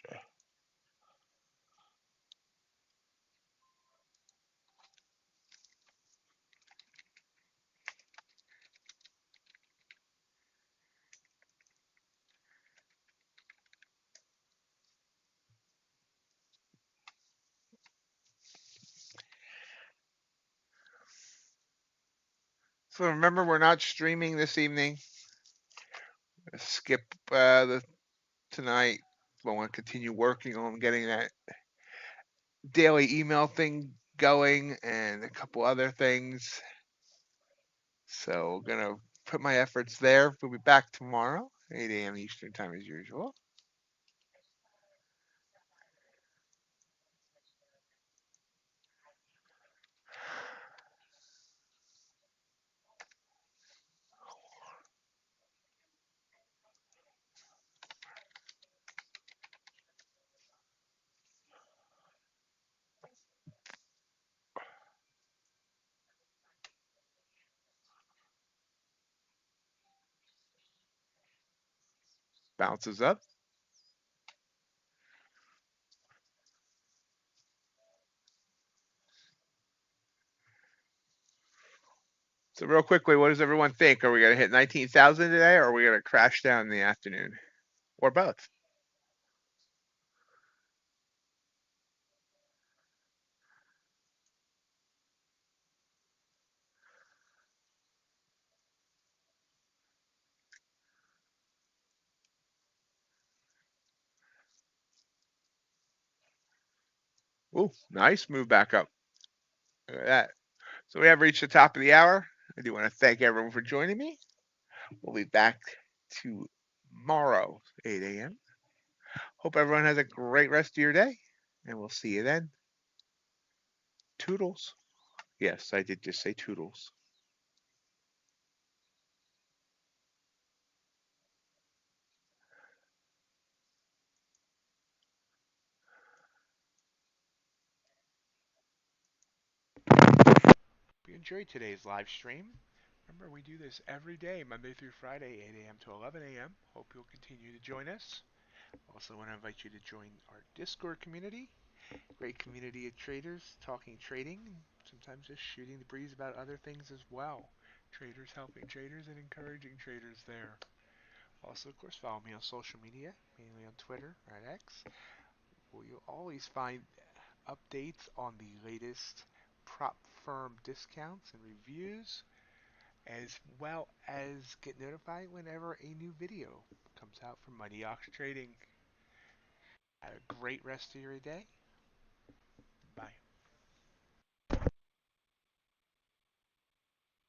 So remember, we're not streaming this evening. Skip the tonight. I want to continue working on getting that daily email thing going and a couple other things. So gonna put my efforts there. We'll be back tomorrow, 8 a.m. Eastern time as usual. Bounces up. So real quickly, what does everyone think? Are we gonna hit 19,000 today, or are we gonna crash down in the afternoon, or both? Ooh, nice move back up. Look at that. So we have reached the top of the hour. I do want to thank everyone for joining me. We'll be back tomorrow, 8 a.m. Hope everyone has a great rest of your day, and we'll see you then. Toodles. Yes, I did just say toodles. If you enjoyed today's live stream, remember we do this every day, Monday through Friday, 8 a.m. to 11 a.m. Hope you'll continue to join us. Also want to invite you to join our Discord community. Great community of traders talking trading, sometimes just shooting the breeze about other things as well. Traders helping traders and encouraging traders there. Also, of course, follow me on social media, mainly on Twitter or at X, where you'll always find updates on the latest prop firm discounts and reviews, as well as get notified whenever a new video comes out from MightyOxTrading. Have a great rest of your day.